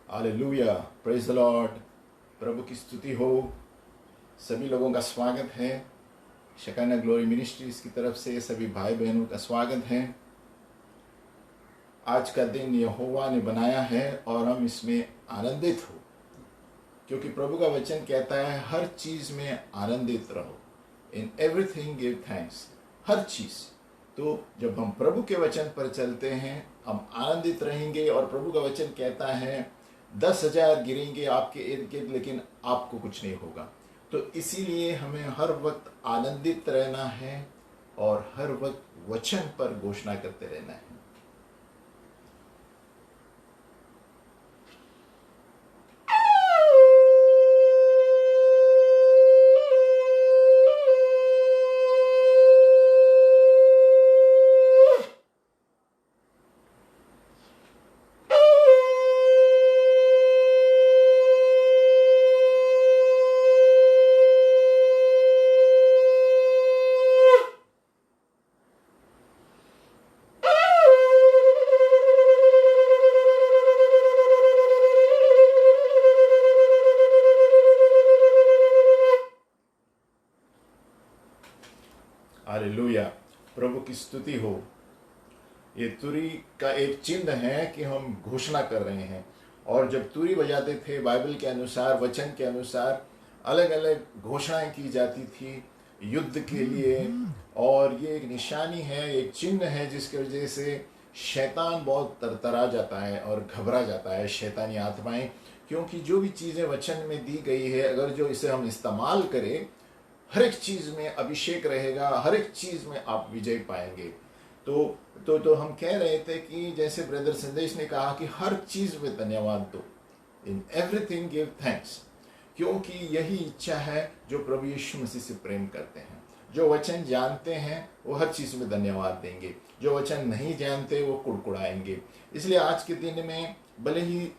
Hallelujah, praise the Lord. प्रभु की स्तुति हो। सभी लोगों का स्वागत है। शकाना ग्लोरी मिनिस्ट्रीज की तरफ से सभी भाई बहनों का स्वागत है। आज का दिन यहोवा ने बनाया है और हम इसमें आनंदित हो, क्योंकि प्रभु का वचन कहता है हर चीज में आनंदित रहो। In everything give thanks. हर चीज। तो जब हम प्रभु के वचन पर चलते हैं हम आनंदित रहेंगे। और प्रभु का वचन कहता है 10,000 गिरेंगे आपके इर्द गिर्द लेकिन आपको कुछ नहीं होगा। तो इसीलिए हमें हर वक्त आनंदित रहना है और हर वक्त वचन पर घोषणा करते रहना है। हालेलुया, प्रभु की स्तुति हो। ये तुरी का एक चिन्ह है कि हम घोषणा कर रहे हैं। और जब तुरी बजाते थे बाइबल के अनुसार, वचन के अनुसार अलग अलग घोषणाएं की जाती थी युद्ध के लिए। और ये एक निशानी है, एक चिन्ह है जिसकी वजह से शैतान बहुत तरतरा जाता है और घबरा जाता है, शैतानी आत्माएं। क्योंकि जो भी चीज़ें वचन में दी गई है, अगर जो इसे हम इस्तेमाल करें, हर एक चीज में अभिषेक रहेगा, हर एक चीज में आप विजय पाएंगे। तो हम कह रहे थे कि जैसे ब्रदर संदेश ने कहा कि हर चीज में धन्यवाद दो। इन एवरीथिंग गिव थैंक्स। क्योंकि यही इच्छा है जो प्रभु यीशु मसीह से प्रेम करते हैं। जो वचन जानते हैं वो हर चीज में धन्यवाद देंगे, जो वचन नहीं जानते वो कुड़कुड़ाएंगे। इसलिए आज के दिन में भले ही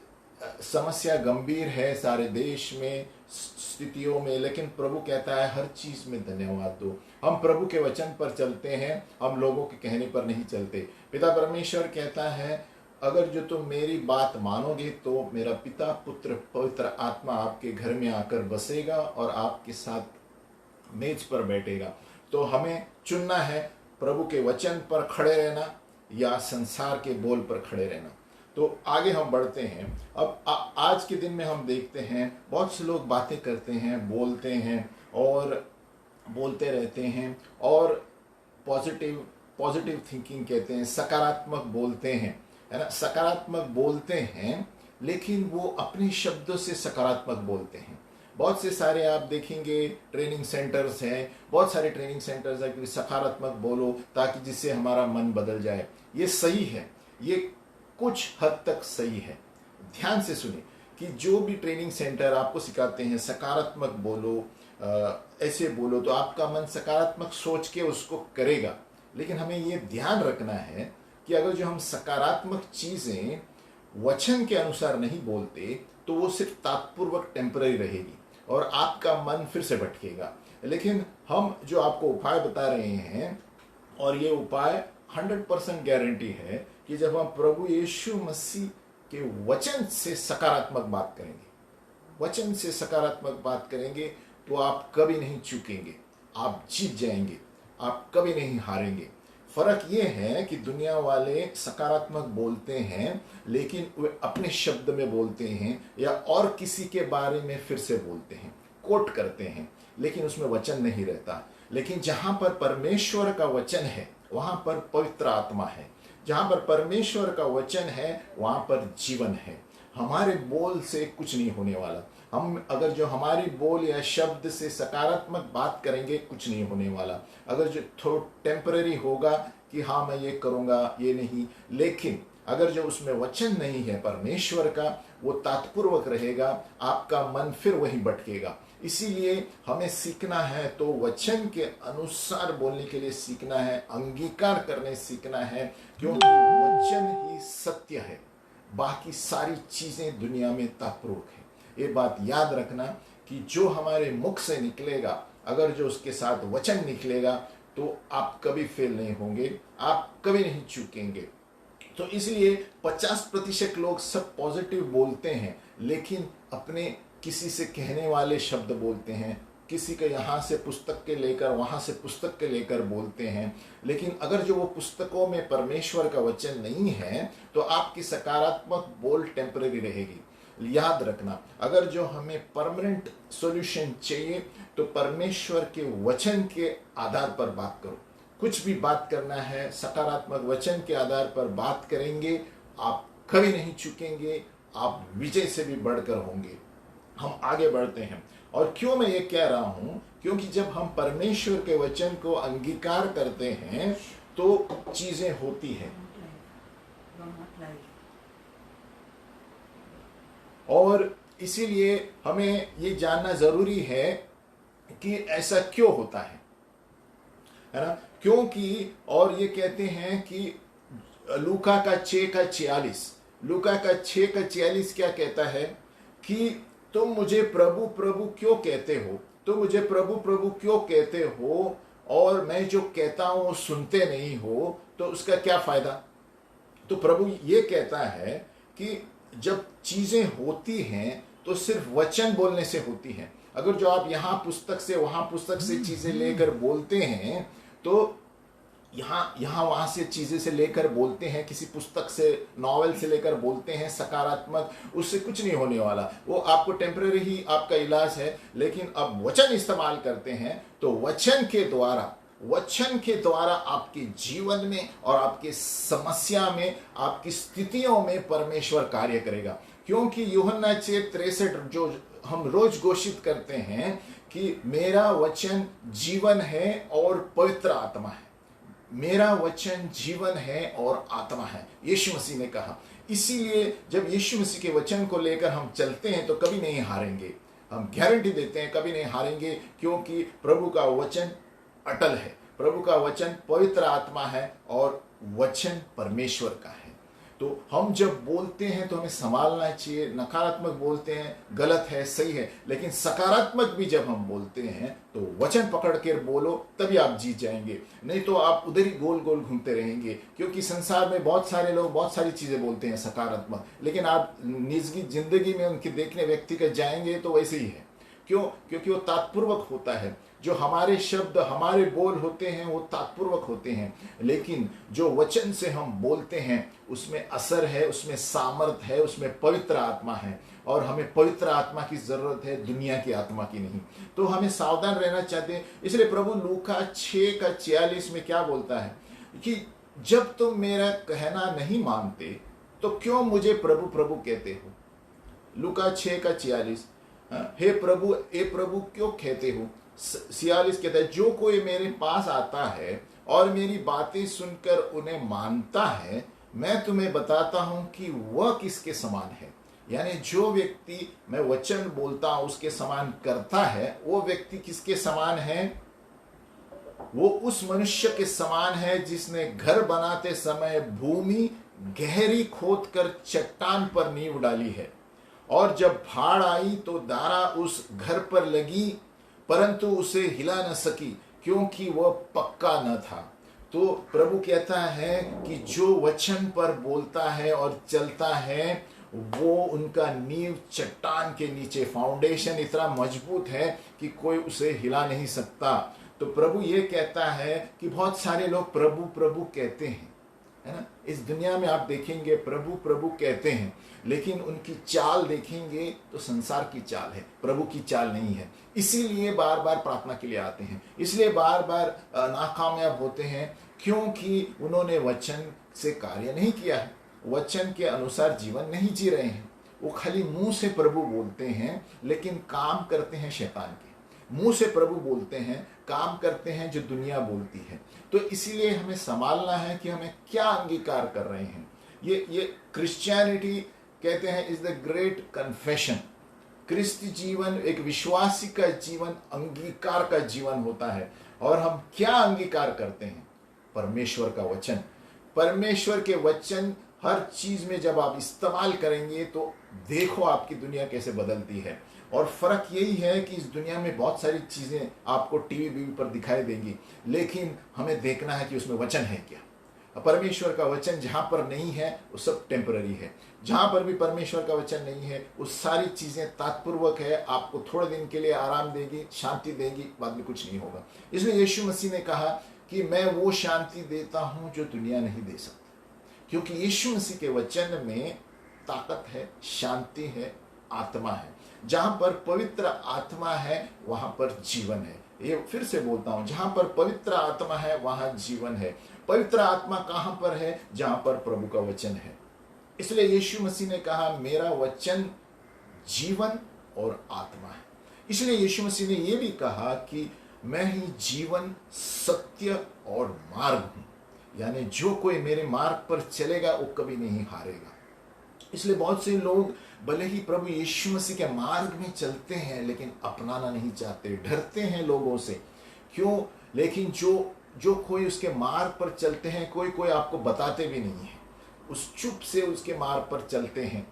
समस्या गंभीर है सारे देश में, स्थितियों में, लेकिन प्रभु कहता है हर चीज में धन्यवाद दो। हम प्रभु के वचन पर चलते हैं, हम लोगों के कहने पर नहीं चलते। पिता परमेश्वर कहता है अगर जो तुम मेरी बात मानोगे तो मेरा पिता, पुत्र, पवित्र आत्मा आपके घर में आकर बसेगा और आपके साथ मेज पर बैठेगा। तो हमें चुनना है प्रभु के वचन पर खड़े रहना या संसार के बोल पर खड़े रहना। तो आगे हम बढ़ते हैं। अब आज के दिन में हम देखते हैं बहुत से लोग बातें करते हैं, बोलते हैं और बोलते रहते हैं और पॉजिटिव थिंकिंग कहते हैं, सकारात्मक बोलते हैं, है ना। सकारात्मक बोलते हैं लेकिन वो अपने शब्दों से सकारात्मक बोलते हैं। बहुत से सारे आप देखेंगे ट्रेनिंग सेंटर्स हैं, बहुत सारे ट्रेनिंग सेंटर्स हैं कि सकारात्मक बोलो ताकि जिससे हमारा मन बदल जाए। ये सही है, ये कुछ हद तक सही है। ध्यान से सुनिए कि जो भी ट्रेनिंग सेंटर आपको सिखाते हैं सकारात्मक बोलो, ऐसे बोलो, तो आपका मन सकारात्मक सोच के उसको करेगा। लेकिन हमें ये ध्यान रखना है कि अगर जो हम सकारात्मक चीजें वचन के अनुसार नहीं बोलते तो वो सिर्फ तात्पूर्वक टेम्पररी रहेगी और आपका मन फिर से भटकेगा। लेकिन हम जो आपको उपाय बता रहे हैं, और ये उपाय 100% गारंटी है कि जब हम प्रभु यीशु मसीह के वचन से सकारात्मक बात करेंगे, वचन से सकारात्मक बात करेंगे, तो आप कभी नहीं चूकेंगे, आप जीत जाएंगे, आप कभी नहीं हारेंगे। फर्क ये है कि दुनिया वाले सकारात्मक बोलते हैं लेकिन वे अपने शब्द में बोलते हैं या और किसी के बारे में फिर से बोलते हैं, कोट करते हैं, लेकिन उसमें वचन नहीं रहता। लेकिन जहां पर परमेश्वर का वचन है वहां पर पवित्र आत्मा है। जहां पर परमेश्वर का वचन है वहां पर जीवन है। हमारे बोल से कुछ नहीं होने वाला। हम अगर जो हमारी बोल या शब्द से सकारात्मक बात करेंगे कुछ नहीं होने वाला। अगर जो थोड़ा टेम्पररी होगा कि हाँ मैं ये करूँगा, ये नहीं, लेकिन अगर जो उसमें वचन नहीं है परमेश्वर का, वो तात्पूर्वक रहेगा, आपका मन फिर वहीं भटकेगा। इसीलिए हमें सीखना है तो वचन के अनुसार बोलने के लिए सीखना है, अंगीकार करने सीखना है, क्योंकि वचन ही सत्य है, बाकी सारी चीजें दुनिया में तात्पूर्वक है। ये बात याद रखना कि जो हमारे मुख से निकलेगा, अगर जो उसके साथ वचन निकलेगा तो आप कभी फेल नहीं होंगे, आप कभी नहीं चूकेंगे। तो इसलिए 50% लोग सब पॉजिटिव बोलते हैं, लेकिन अपने किसी से कहने वाले शब्द बोलते हैं, किसी के यहाँ से पुस्तक के लेकर वहाँ से पुस्तक के लेकर बोलते हैं, लेकिन अगर जो वो पुस्तकों में परमेश्वर का वचन नहीं है तो आपकी सकारात्मक बोल टेम्पररी रहेगी। याद रखना, अगर जो हमें परमानेंट सॉल्यूशन चाहिए तो परमेश्वर के वचन के आधार पर बात करो। कुछ भी बात करना है सकारात्मक वचन के आधार पर बात करेंगे, आप कभी नहीं चुकेंगे, आप विजय से भी बढ़कर होंगे। हम आगे बढ़ते हैं। और क्यों मैं ये कह रहा हूं, क्योंकि जब हम परमेश्वर के वचन को अंगीकार करते हैं तो चीजें होती हैं। और इसीलिए हमें ये जानना जरूरी है कि ऐसा क्यों होता है ना। क्योंकि और ये कहते हैं कि लूका का 6:46 क्या कहता है कि तुम मुझे प्रभु प्रभु क्यों कहते हो, तुम मुझे प्रभु प्रभु क्यों कहते हो और मैं जो कहता हूं वो सुनते नहीं हो, तो उसका क्या फायदा। तो प्रभु ये कहता है कि जब चीजें होती हैं तो सिर्फ वचन बोलने से होती हैं। अगर जो आप यहाँ पुस्तक से वहां पुस्तक से चीजें लेकर बोलते हैं तो यहाँ वहां से चीजें से लेकर बोलते हैं, किसी पुस्तक से नॉवेल से लेकर बोलते हैं सकारात्मक, उससे कुछ नहीं होने वाला, वो आपको टेम्पररी ही आपका इलाज है। लेकिन अब वचन इस्तेमाल करते हैं तो वचन के द्वारा आपके जीवन में और आपके समस्या में, आपकी स्थितियों में परमेश्वर कार्य करेगा। क्योंकि यूहन्ना 6:63 जो हम रोज घोषित करते हैं कि मेरा वचन जीवन है और पवित्र आत्मा है, मेरा वचन जीवन है और आत्मा है, यीशु मसीह ने कहा। इसीलिए जब यीशु मसीह के वचन को लेकर हम चलते हैं तो कभी नहीं हारेंगे, हम गारंटी देते हैं कभी नहीं हारेंगे, क्योंकि प्रभु का वचन अटल है, प्रभु का वचन पवित्र आत्मा है और वचन परमेश्वर का है। तो हम जब बोलते हैं तो हमें संभालना चाहिए। नकारात्मक बोलते हैं गलत है, सही है, लेकिन सकारात्मक भी जब हम बोलते हैं तो वचन पकड़ कर बोलो, तभी आप जीत जाएंगे। नहीं तो आप उधर ही गोल गोल घूमते रहेंगे। क्योंकि संसार में बहुत सारे लोग बहुत सारी चीजें बोलते हैं सकारात्मक, लेकिन आप निजी जिंदगी में उनके देखने व्यक्तिगत जाएंगे तो वैसे ही है। क्यों? क्योंकि वो तात्पूर्वक होता है। जो हमारे शब्द हमारे बोल होते हैं वो तात्पूर्वक होते हैं, लेकिन जो वचन से हम बोलते हैं उसमें असर है, उसमें सामर्थ है, उसमें पवित्र आत्मा है। और हमें पवित्र आत्मा की जरूरत है, दुनिया की आत्मा की नहीं। तो हमें सावधान रहना चाहते हैं। इसलिए प्रभु लूका 6:46 में क्या बोलता है कि जब तुम मेरा कहना नहीं मानते तो क्यों मुझे प्रभु प्रभु कहते हो। लूका 6:46, हे प्रभु ए प्रभु क्यों कहते हो। 46 कहता है, जो कोई मेरे पास आता है और मेरी बातें सुनकर उन्हें मानता है, मैं तुम्हें बताता हूं कि वह किसके समान है। यानी जो व्यक्ति मैं वचन बोलता हूं उसके समान करता है, वो व्यक्ति किसके समान है। वो उस मनुष्य के समान है जिसने घर बनाते समय भूमि गहरी खोदकर चट्टान पर नींव डाली है, और जब भाड़ आई तो दारा उस घर पर लगी, परंतु उसे हिला न सकी क्योंकि वह पक्का न था। तो प्रभु कहता है कि जो वचन पर बोलता है और चलता है वो उनका नींव चट्टान के नीचे, फाउंडेशन इतना मजबूत है कि कोई उसे हिला नहीं सकता। तो प्रभु ये कहता है कि बहुत सारे लोग प्रभु प्रभु कहते हैं, है ना। इस दुनिया में आप देखेंगे प्रभु प्रभु कहते हैं, लेकिन उनकी चाल देखेंगे तो संसार की चाल है, प्रभु की चाल नहीं है। इसीलिए बार बार प्रार्थना के लिए आते हैं, इसलिए बार बार नाकामयाब होते हैं, क्योंकि उन्होंने वचन से कार्य नहीं किया है, वचन के अनुसार जीवन नहीं जी रहे हैं। वो खाली मुंह से प्रभु बोलते हैं लेकिन काम करते हैं शैतान के। मुंह से प्रभु बोलते हैं, काम करते हैं जो दुनिया बोलती है। तो इसीलिए हमें संभालना है कि हमें क्या अंगीकार कर रहे हैं। ये क्रिश्चियनिटी कहते हैं इज द ग्रेट कन्फेशन। क्रिस्ती जीवन, एक विश्वासी का जीवन अंगीकार का जीवन होता है। और हम क्या अंगीकार करते हैं? परमेश्वर का वचन। परमेश्वर के वचन हर चीज में जब आप इस्तेमाल करेंगे तो देखो आपकी दुनिया कैसे बदलती है। और फर्क यही है कि इस दुनिया में बहुत सारी चीजें आपको टीवी पर दिखाई देंगी, लेकिन हमें देखना है कि उसमें वचन है क्या। परमेश्वर का वचन जहां पर नहीं है वो सब टेम्पररी है। जहां पर भी परमेश्वर का वचन नहीं है वो सारी चीजें तात्पूर्वक है, आपको थोड़े दिन के लिए आराम देगी, शांति देगी, बाद में कुछ नहीं होगा। इसलिए यीशु मसीह ने कहा कि मैं वो शांति देता हूं जो दुनिया नहीं दे सकती, क्योंकि यीशु मसीह के वचन में ताकत है, शांति है, आत्मा है। जहां पर पवित्र आत्मा है वहां पर जीवन है। ये फिर से बोलता हूं, जहां पर पवित्र आत्मा है वहां जीवन है। पवित्र आत्मा कहां पर है? जहां पर प्रभु का वचन है। इसलिए यीशु मसीह ने कहा मेरा वचन जीवन और आत्मा है। इसलिए यीशु मसीह ने यह भी कहा कि मैं ही जीवन, सत्य और मार्ग हूं, यानी जो कोई मेरे मार्ग पर चलेगा वो कभी नहीं हारेगा। इसलिए बहुत से लोग भले ही प्रभु यीशु मसीह के मार्ग में चलते हैं लेकिन अपनाना नहीं चाहते, डरते हैं लोगों से। क्यों? लेकिन जो कोई उसके मार्ग पर चलते हैं, कोई आपको बताते भी नहीं है, उस चुप से उसके मार्ग पर चलते हैं,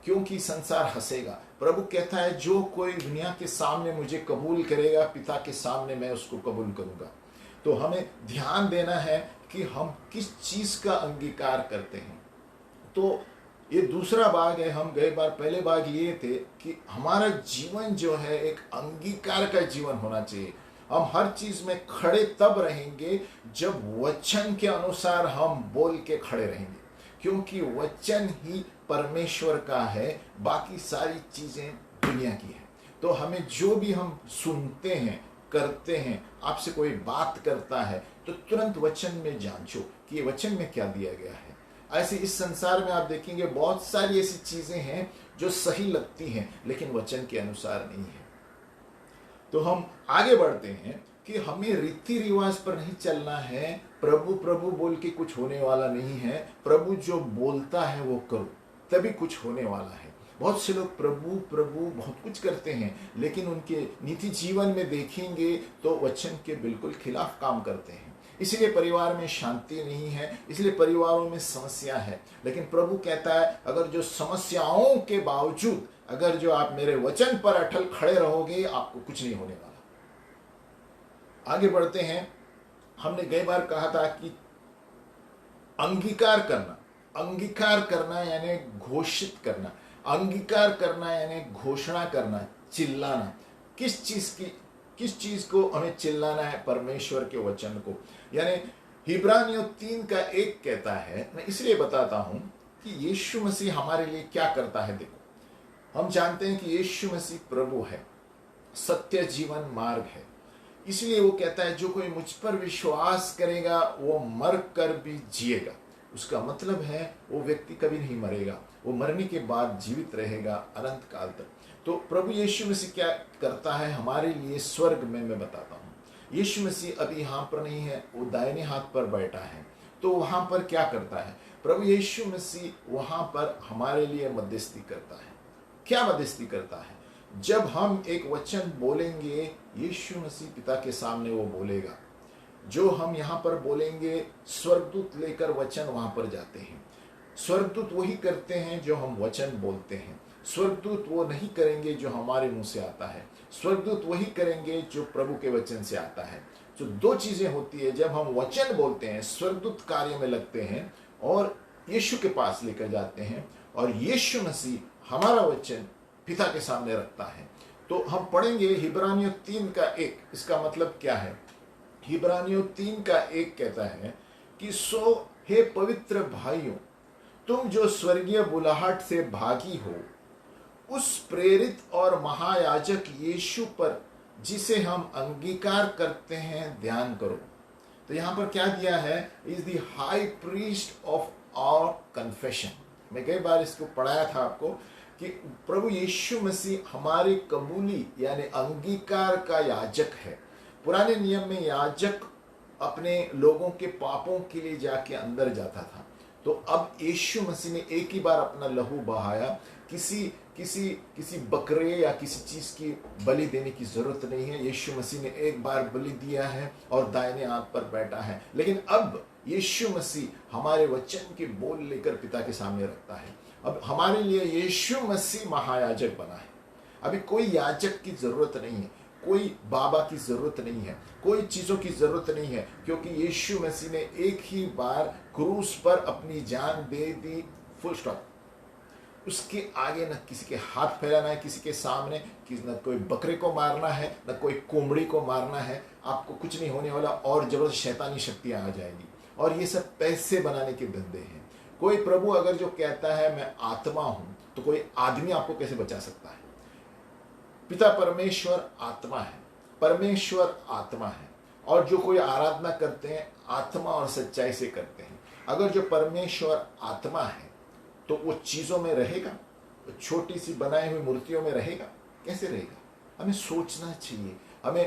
क्योंकि संसार हंसेगा। प्रभु कहता है जो कोई दुनिया के सामने मुझे कबूल करेगा, पिता के सामने मैं उसको कबूल करूंगा। तो हमें ध्यान देना है कि हम किस चीज का अंगीकार करते हैं। तो ये दूसरा भाग है। हम गए बार पहले भाग ये थे कि हमारा जीवन जो है एक अंगीकार का जीवन होना चाहिए। हम हर चीज में खड़े तब रहेंगे जब वचन के अनुसार हम बोल के खड़े रहेंगे, क्योंकि वचन ही परमेश्वर का है, बाकी सारी चीजें दुनिया की है। तो हमें जो भी हम सुनते हैं, करते हैं, आपसे कोई बात करता है तो तुरंत वचन में जांचो कि ये वचन में क्या दिया गया है। ऐसे इस संसार में आप देखेंगे बहुत सारी ऐसी चीजें हैं जो सही लगती हैं लेकिन वचन के अनुसार नहीं है। तो हम आगे बढ़ते हैं कि हमें रीति रिवाज पर नहीं चलना है। प्रभु प्रभु बोल के कुछ होने वाला नहीं है। प्रभु जो बोलता है वो करो, तभी कुछ होने वाला है। बहुत से लोग प्रभु प्रभु बहुत कुछ करते हैं लेकिन उनके निजी जीवन में देखेंगे तो वचन के बिल्कुल खिलाफ काम करते हैं। इसलिए परिवार में शांति नहीं है, इसलिए परिवारों में समस्या है। लेकिन प्रभु कहता है अगर जो समस्याओं के बावजूद अगर जो आप मेरे वचन पर अटल खड़े रहोगे, आपको कुछ नहीं होने वाला। आगे बढ़ते हैं। हमने कई बार कहा था कि अंगीकार करना यानी घोषित करना, अंगीकार करना यानी घोषणा करना, चिल्लाना। किस चीज को हमें चिल्लाना है? परमेश्वर के वचन को। यानी हिब्रानियों 3:1 कहता है, मैं इसलिए बताता हूं कि यीशु मसीह हमारे लिए क्या करता है। देखो, हम जानते हैं कि यीशु मसीह प्रभु है, सत्य जीवन मार्ग है। इसलिए वो कहता है जो कोई मुझ पर विश्वास करेगा वो मर कर भी जिएगा। उसका मतलब है वो व्यक्ति कभी नहीं मरेगा, वो मरने के बाद जीवित रहेगा अनंत काल तक। तो प्रभु यीशु मसीह क्या करता है हमारे लिए स्वर्ग में, मैं बताता हूँ। यीशु मसीह अभी यहाँ पर नहीं है, वो दाहिने हाथ पर बैठा है। तो वहां पर क्या करता है? प्रभु यीशु मसीह वहां पर हमारे लिए मध्यस्थी करता है। क्या मध्यस्थी करता है? जब हम एक वचन बोलेंगे, यीशु मसीह पिता के सामने वो बोलेगा। जो हम यहाँ पर बोलेंगे, स्वर्गदूत लेकर वचन वहां पर जाते हैं। स्वर्गदूत वही करते हैं जो हम वचन बोलते हैं। स्वर्गदूत वो नहीं करेंगे जो हमारे मुंह से आता है। स्वर्गदूत वही करेंगे जो प्रभु के वचन से आता है। जो दो चीजें होती है, जब हम वचन बोलते हैं स्वर्गदूत कार्य में लगते हैं और यीशु के पास लेकर जाते हैं, और यीशु मसीह हमारा वचन पिता के सामने रखता है। तो हम पढ़ेंगे हिब्रानियों 3:1। इसका मतलब क्या है? हिब्रानियों 3:1 कहता है कि सो हे पवित्र भाइयों, तुम जो स्वर्गीय बुलाहट से भागी हो, उस प्रेरित और महायाजक यीशु पर जिसे हम अंगीकार करते हैं ध्यान करो। तो यहां पर क्या दिया है? Is the high priest of our confession. मैं कई बार इसको पढ़ाया था आपको कि प्रभु यीशु मसीह हमारी कबूली यानी अंगीकार का याजक है। पुराने नियम में याजक अपने लोगों के पापों के लिए जाके अंदर जाता था। तो अब यीशु मसीह ने एक ही बार अपना लहू बहाया। किसी बकरे या किसी चीज की बलि देने की जरूरत नहीं है। यीशु मसीह ने एक बार बलि दिया है और दाहिने हाथ पर बैठा है। लेकिन अब यीशु मसीह हमारे वचन के बोल लेकर पिता के सामने रखता है। अब हमारे लिए यीशु मसीह महायाजक बना है। अभी कोई याजक की जरूरत नहीं है, कोई बाबा की जरूरत नहीं है, कोई चीजों की जरूरत नहीं है, क्योंकि यीशु मसीह ने एक ही बार क्रूस पर अपनी जान दे दी, फुल स्टॉप। उसके आगे न किसी के हाथ फैलाना है किसी के सामने, न कोई बकरे को मारना है, न कोई कोमड़ी को मारना है, आपको कुछ नहीं होने वाला। और जबरदस्त शैतानी शक्तियां आ जाएंगी, और ये सब पैसे बनाने के धंधे हैं। कोई प्रभु अगर जो कहता है मैं आत्मा हूं, तो कोई आदमी आपको कैसे बचा सकता है? पिता परमेश्वर आत्मा है, परमेश्वर आत्मा है, और जो कोई आराधना करते हैं आत्मा और सच्चाई से करते हैं। अगर जो परमेश्वर आत्मा है तो वो चीजों में रहेगा, तो छोटी सी बनाई हुई मूर्तियों में रहेगा? कैसे रहेगा? हमें सोचना चाहिए,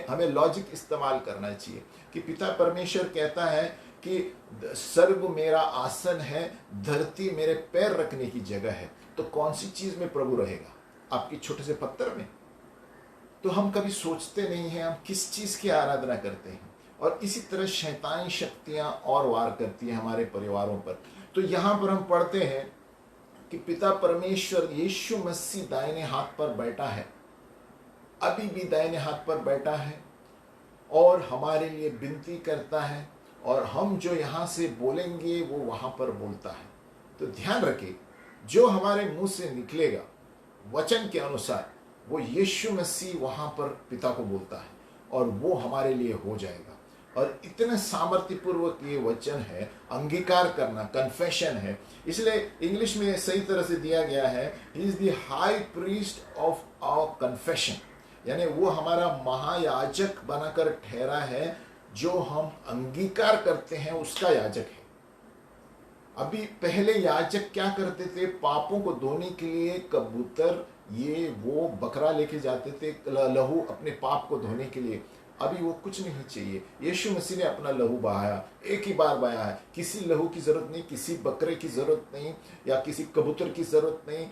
हमें लॉजिक इस्तेमाल करना चाहिए कि पिता परमेश्वर कहता है कि स्वर्ग मेरा आसन है, धरती मेरे पैर रखने की जगह है। तो कौन सी चीज में प्रभु रहेगा? आपकी छोटे से पत्थर में? तो हम कभी सोचते नहीं हैं हम किस चीज की आराधना करते हैं। और इसी तरह शैतानी शक्तियां और वार करती हैं हमारे परिवारों पर। तो यहां पर हम पढ़ते हैं कि पिता परमेश्वर यीशु मसीह दाहिने हाथ पर बैठा है, अभी भी दाहिने हाथ पर बैठा है, और हमारे लिए विनती करता है, और हम जो यहां से बोलेंगे वो वहां पर बोलता है। तो ध्यान रखें, जो हमारे मुंह से निकलेगा वचन के अनुसार, वो यीशु मसीह वहां पर पिता को बोलता है, और वो हमारे लिए हो जाएगा। और इतने सामर्थ्यपूर्वक ये वचन है, अंगीकार करना, कन्फेशन है। इसलिए इंग्लिश में सही तरह से दिया गया है, he is the high priest of our confession, यानी वो हमारा महायाजक बनाकर ठहरा है। जो हम अंगीकार करते हैं उसका याजक है। अभी पहले याजक क्या करते थे? पापों को धोने के लिए कबूतर, ये वो बकरा लेके जाते थे, लहू अपने पाप को धोने के लिए। अभी वो कुछ नहीं चाहिए। यीशु मसीह ने अपना लहू बहाया, एक ही बार बहाया है। किसी लहू की जरूरत नहीं, किसी बकरे की जरूरत नहीं, या किसी कबूतर की जरूरत नहीं,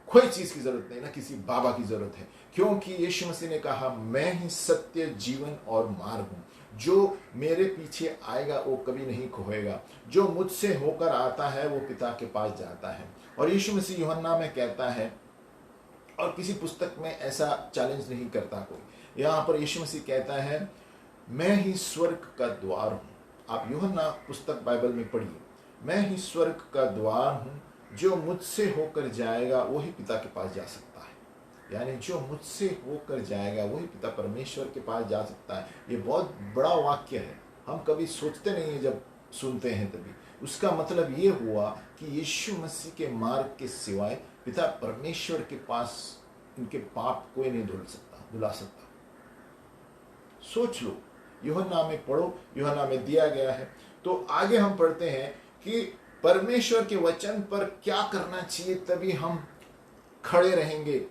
कोई चीज की जरूरत नहीं, ना किसी बाबा की जरूरत है। क्योंकि यीशु मसीह ने कहा, मैं ही सत्य, जीवन और मार्ग हूं। जो मेरे पीछे आएगा वो कभी नहीं खोएगा। जो मुझसे होकर आता है वो पिता के पास जाता है। और यीशु मसीह यूहन्ना में कहता है, और किसी पुस्तक में ऐसा चैलेंज नहीं करता कोई। यहां पर यीशु मसीह कहता है, मैं ही स्वर्ग का द्वार हूं। आप यूहन्ना पुस्तक बाइबल में पढ़िए, मैं ही स्वर्ग का द्वार हूं, जो मुझसे होकर जाएगा वही पिता के पास जा सकता है। यानी जो मुझसे होकर जाएगा वही पिता परमेश्वर के पास जा सकता है। ये बहुत बड़ा वाक्य है, हम कभी सोचते नहीं है, जब सुनते हैं तभी। उसका मतलब ये हुआ कि यीशु मसीह के मार्ग के सिवाय पिता परमेश्वर के पास इनके पाप कोई नहीं धुला सकता। सोच लो, यूहन्ना में पढ़ो, यूहन्ना में दिया गया है। तो आगे हम पढ़ते हैं कि परमेश्वर के वचन पर क्या करना चाहिए, तभी हम खड़े रहेंगे।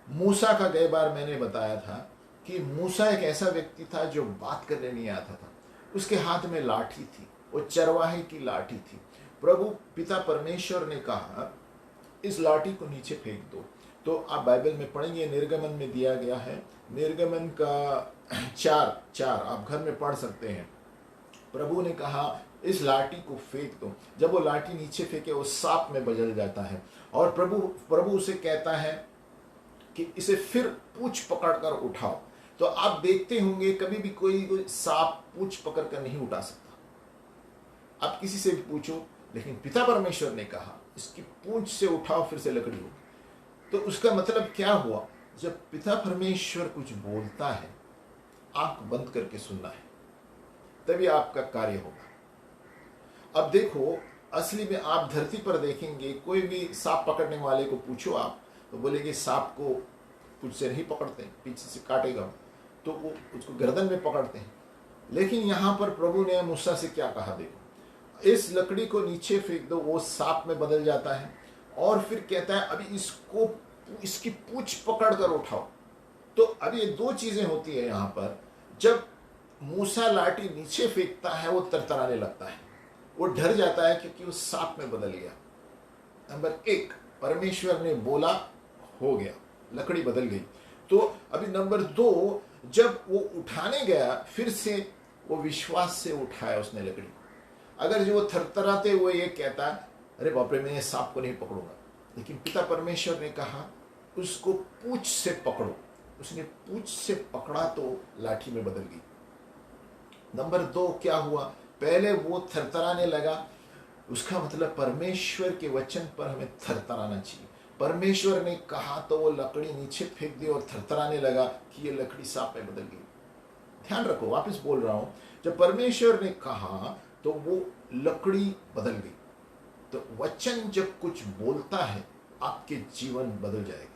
मूसा का गई बार मैंने बताया था कि मूसा एक ऐसा व्यक्ति था जो बात करने नहीं आता था। उसके हाथ में लाठी थी, वो चरवाहे की लाठी थी। प्रभु पिता परमेश्वर ने कहा, इस लाठी को नीचे फेंक दो। तो आप बाइबल में पढ़ेंगे, निर्गमन में दिया गया है, निर्गमन का 4:4 आप घर में पढ़ सकते हैं। प्रभु ने कहा, इस लाठी को फेंक दो। जब वो लाठी नीचे फेंके, वो सांप में बदल जाता है। और प्रभु उसे कहता है कि इसे फिर पूंछ पकड़कर उठाओ। तो आप देखते होंगे, कभी भी कोई सांप पूंछ पकड़कर नहीं उठा सकता। आप किसी से भी पूछो, लेकिन पिता परमेश्वर ने कहा, इसकी पूंछ से उठाओ, फिर से लकड़ी हो। तो उसका मतलब क्या हुआ? जब पिता परमेश्वर कुछ बोलता है, आंख बंद करके सुनना है, तभी आपका कार्य होगा। अब देखो, असली में आप धरती पर देखेंगे, कोई भी सांप पकड़ने वाले को पूछो आप, तो बोलेंगे सांप को कुछ से नहीं पकड़ते, पीछे से काटेगा, तो वो उसको गर्दन में पकड़ते हैं। लेकिन यहां पर प्रभु ने मूसा से क्या कहा? देखो, इस लकड़ी को नीचे फेंक दो, वो सांप में बदल जाता है। और फिर कहता है, अभी इसकी पूंछ पकड़ कर उठाओ। तो अभी ये दो चीजें होती है यहां पर। जब मूसा लाठी नीचे फेंकता है, वो तरतराने लगता है, वो डर जाता है, क्योंकि वो सांप में बदल गया। नंबर 1, परमेश्वर ने बोला, हो गया, लकड़ी बदल गई। तो अभी नंबर 2, जब वो उठाने गया, फिर से वो विश्वास से उठाया उसने लकड़ी को। अगर जो वो थरथराते हुए ये कहता, अरे बाप रे, मैं सांप को नहीं पकड़ूंगा, लेकिन पिता परमेश्वर ने कहा, उसको पूंछ से पकड़ो। उसने पूंछ से पकड़ा तो लाठी में बदल गई। नंबर 2 क्या हुआ? पहले वो थरथराने लगा, उसका मतलब परमेश्वर के वचन पर हमें थरथराना चाहिए। परमेश्वर ने कहा तो वो लकड़ी नीचे फेंक दी और थरथराने लगा कि ये लकड़ी सांप में बदल गई। ध्यान रखो, वापस बोल रहा हूं, जब परमेश्वर ने कहा तो वो लकड़ी बदल गई। तो वचन जब कुछ बोलता है आपके जीवन बदल जाएगा।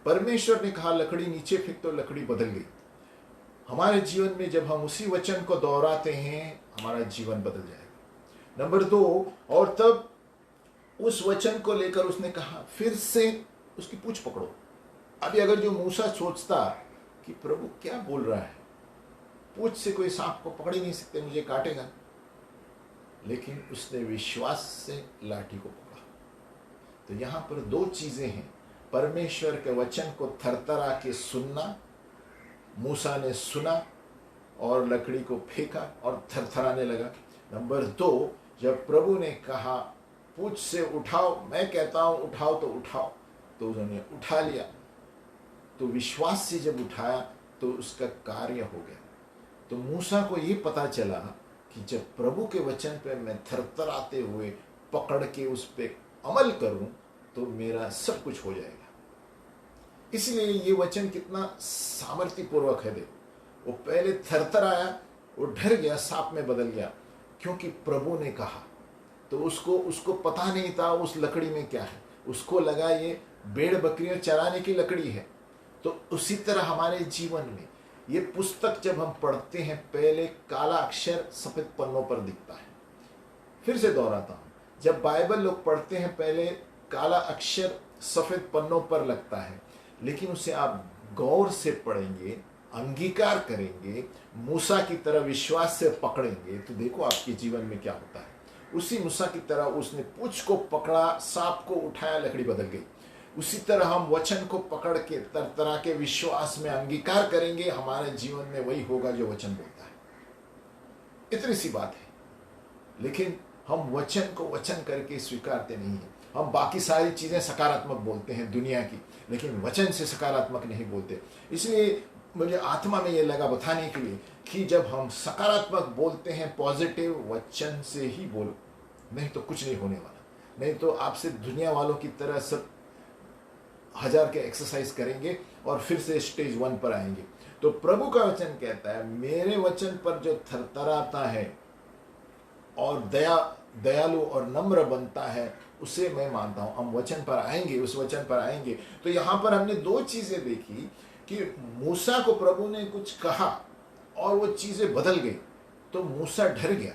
परमेश्वर ने कहा लकड़ी नीचे फेंक तो लकड़ी बदल गई। हमारे जीवन में जब हम उसी वचन को दोहराते हैं हमारा जीवन बदल जाएगा। नंबर 2, और तब उस वचन को लेकर उसने कहा फिर से उसकी पूंछ पकड़ो। अभी अगर जो मूसा सोचता कि प्रभु क्या बोल रहा है, पूंछ से कोई सांप को पकड़ ही नहीं सकते, मुझे काटेगा, लेकिन उसने विश्वास से लाठी को पकड़ा। तो यहां पर 2 चीजें हैं, परमेश्वर के वचन को थरथरा के सुनना। मूसा ने सुना और लकड़ी को फेंका और थरथराने लगा। नंबर 2, जब प्रभु ने कहा पूंछ से उठाओ, मैं कहता हूं उठाओ तो उठाओ, तो उन्होंने उठा लिया। तो विश्वास से जब उठाया तो उसका कार्य हो गया। तो मूसा को ये पता चला कि जब प्रभु के वचन पे मैं थरथराते हुए पकड़ के उस पर अमल करूं तो मेरा सब कुछ हो जाएगा। इसलिए ये वचन कितना सामर्थ्यपूर्वक है। देखो, वो पहले थरथराया, वो डर गया, सांप में बदल गया, क्योंकि प्रभु ने कहा। तो उसको पता नहीं था उस लकड़ी में क्या है, उसको लगा ये भेड़ बकरियां चराने की लकड़ी है। तो उसी तरह हमारे जीवन में ये पुस्तक जब हम पढ़ते हैं, पहले काला अक्षर सफेद पन्नों पर दिखता है। फिर से दोहराता हूं, जब बाइबल लोग पढ़ते हैं पहले काला अक्षर सफेद पन्नों पर लगता है, लेकिन उसे आप गौर से पढ़ेंगे, अंगीकार करेंगे, मूसा की तरह विश्वास से पकड़ेंगे, तो देखो आपके जीवन में क्या होता है। उसी मूसा की तरह उसने पूंछ को पकड़ा, सांप को उठाया, लकड़ी बदल गई। उसी तरह हम वचन को पकड़ के तरतरा के विश्वास में अंगीकार करेंगे, हमारे जीवन में वही होगा जो वचन बोलता है। इतनी सी बात है। लेकिन हम वचन को वचन करके स्वीकारते नहीं हैं। हम बाकी सारी चीजें सकारात्मक बोलते हैं दुनिया की, लेकिन वचन से सकारात्मक नहीं बोलते। इसलिए मुझे आत्मा में यह लगा बताने के लिए कि जब हम सकारात्मक बोलते हैं, पॉजिटिव वचन से ही बोलो, नहीं तो कुछ नहीं होने वाला। नहीं तो आपसे दुनिया वालों की तरह सब 1000 के एक्सरसाइज करेंगे और फिर से स्टेज 1 पर आएंगे। तो प्रभु का वचन कहता है, मेरे वचन पर जो थरथराता है और दयालु और नम्र बनता है, उसे मैं मानता हूं। हम वचन पर आएंगे, उस वचन पर आएंगे। तो यहां पर हमने 2 चीजें देखी कि मूसा को प्रभु ने कुछ कहा और वो चीजें बदल गई, तो मूसा डर गया।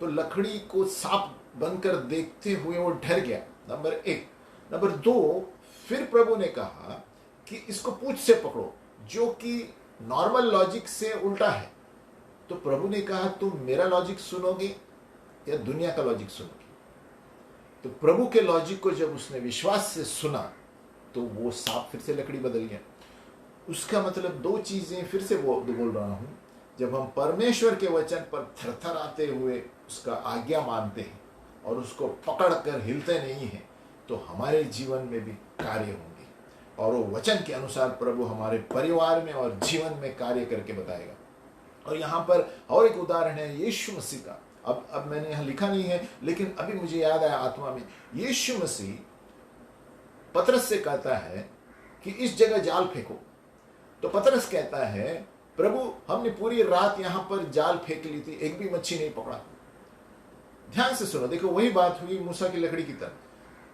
तो लकड़ी को सांप बनकर देखते हुए वो डर गया, नंबर 1। नंबर 2, फिर प्रभु ने कहा कि इसको पूंछ से पकड़ो, जो कि नॉर्मल लॉजिक से उल्टा है। तो प्रभु ने कहा तुम मेरा लॉजिक सुनोगे या दुनिया का लॉजिक सुनोगे? तो प्रभु के लॉजिक को जब उसने विश्वास से सुना तो वो सांप फिर से लकड़ी बदल गया। उसका मतलब 2 चीजें फिर से बोल रहा हूं, जब हम परमेश्वर के वचन पर थरथराते हुए उसका आज्ञा मानते हैं और उसको पकड़ कर हिलते नहीं हैं, तो हमारे जीवन में भी कार्य होंगे और वो वचन के अनुसार प्रभु हमारे परिवार में और जीवन में कार्य करके बताएगा। और यहाँ पर और एक उदाहरण है यीशु मसीह का। अब मैंने यहाँ लिखा नहीं है, लेकिन अभी मुझे याद आया आत्मा में। यीशु मसीह पतरस से कहता है कि इस जगह जाल फेंको। तो पतरस कहता है, प्रभु हमने पूरी रात यहां पर जाल फेंक ली थी, एक भी मच्छी नहीं पकड़ा। ध्यान से सुनो, देखो वही बात हुई मूसा की लकड़ी की तरह।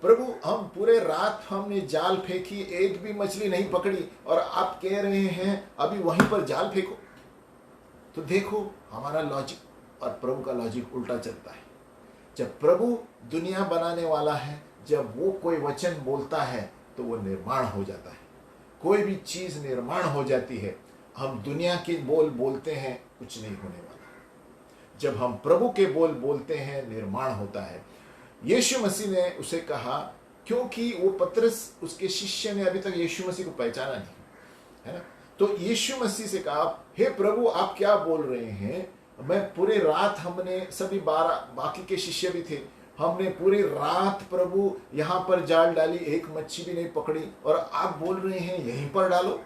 प्रभु हम पूरे रात हमने जाल फेंकी, एक भी मछली नहीं पकड़ी, और आप कह रहे हैं अभी वहीं पर जाल फेंको। तो देखो हमारा लॉजिक और प्रभु का लॉजिक उल्टा चलता है। जब प्रभु दुनिया बनाने वाला है, जब वो कोई वचन बोलता है तो वो निर्माण हो जाता है। कोई भी चीज निर्माण हो जाती है। हम दुनिया के बोल बोलते हैं, कुछ नहीं होने वाला। जब हम प्रभु के बोल बोलते हैं, निर्माण होता है। यीशु मसीह ने उसे कहा, क्योंकि वो पतरस उसके शिष्य ने अभी तक यीशु मसीह को पहचाना नहीं, है ना। तो यीशु मसीह से कहा, हे प्रभु आप क्या बोल रहे हैं? मैं पूरे रात, हमने सभी 12 बाकी के शिष्य भी थे, हमने पूरी रात प्रभु यहां पर जाल डाली, एक मच्छी भी नहीं पकड़ी, और आप बोल रहे हैं यहीं पर डालो।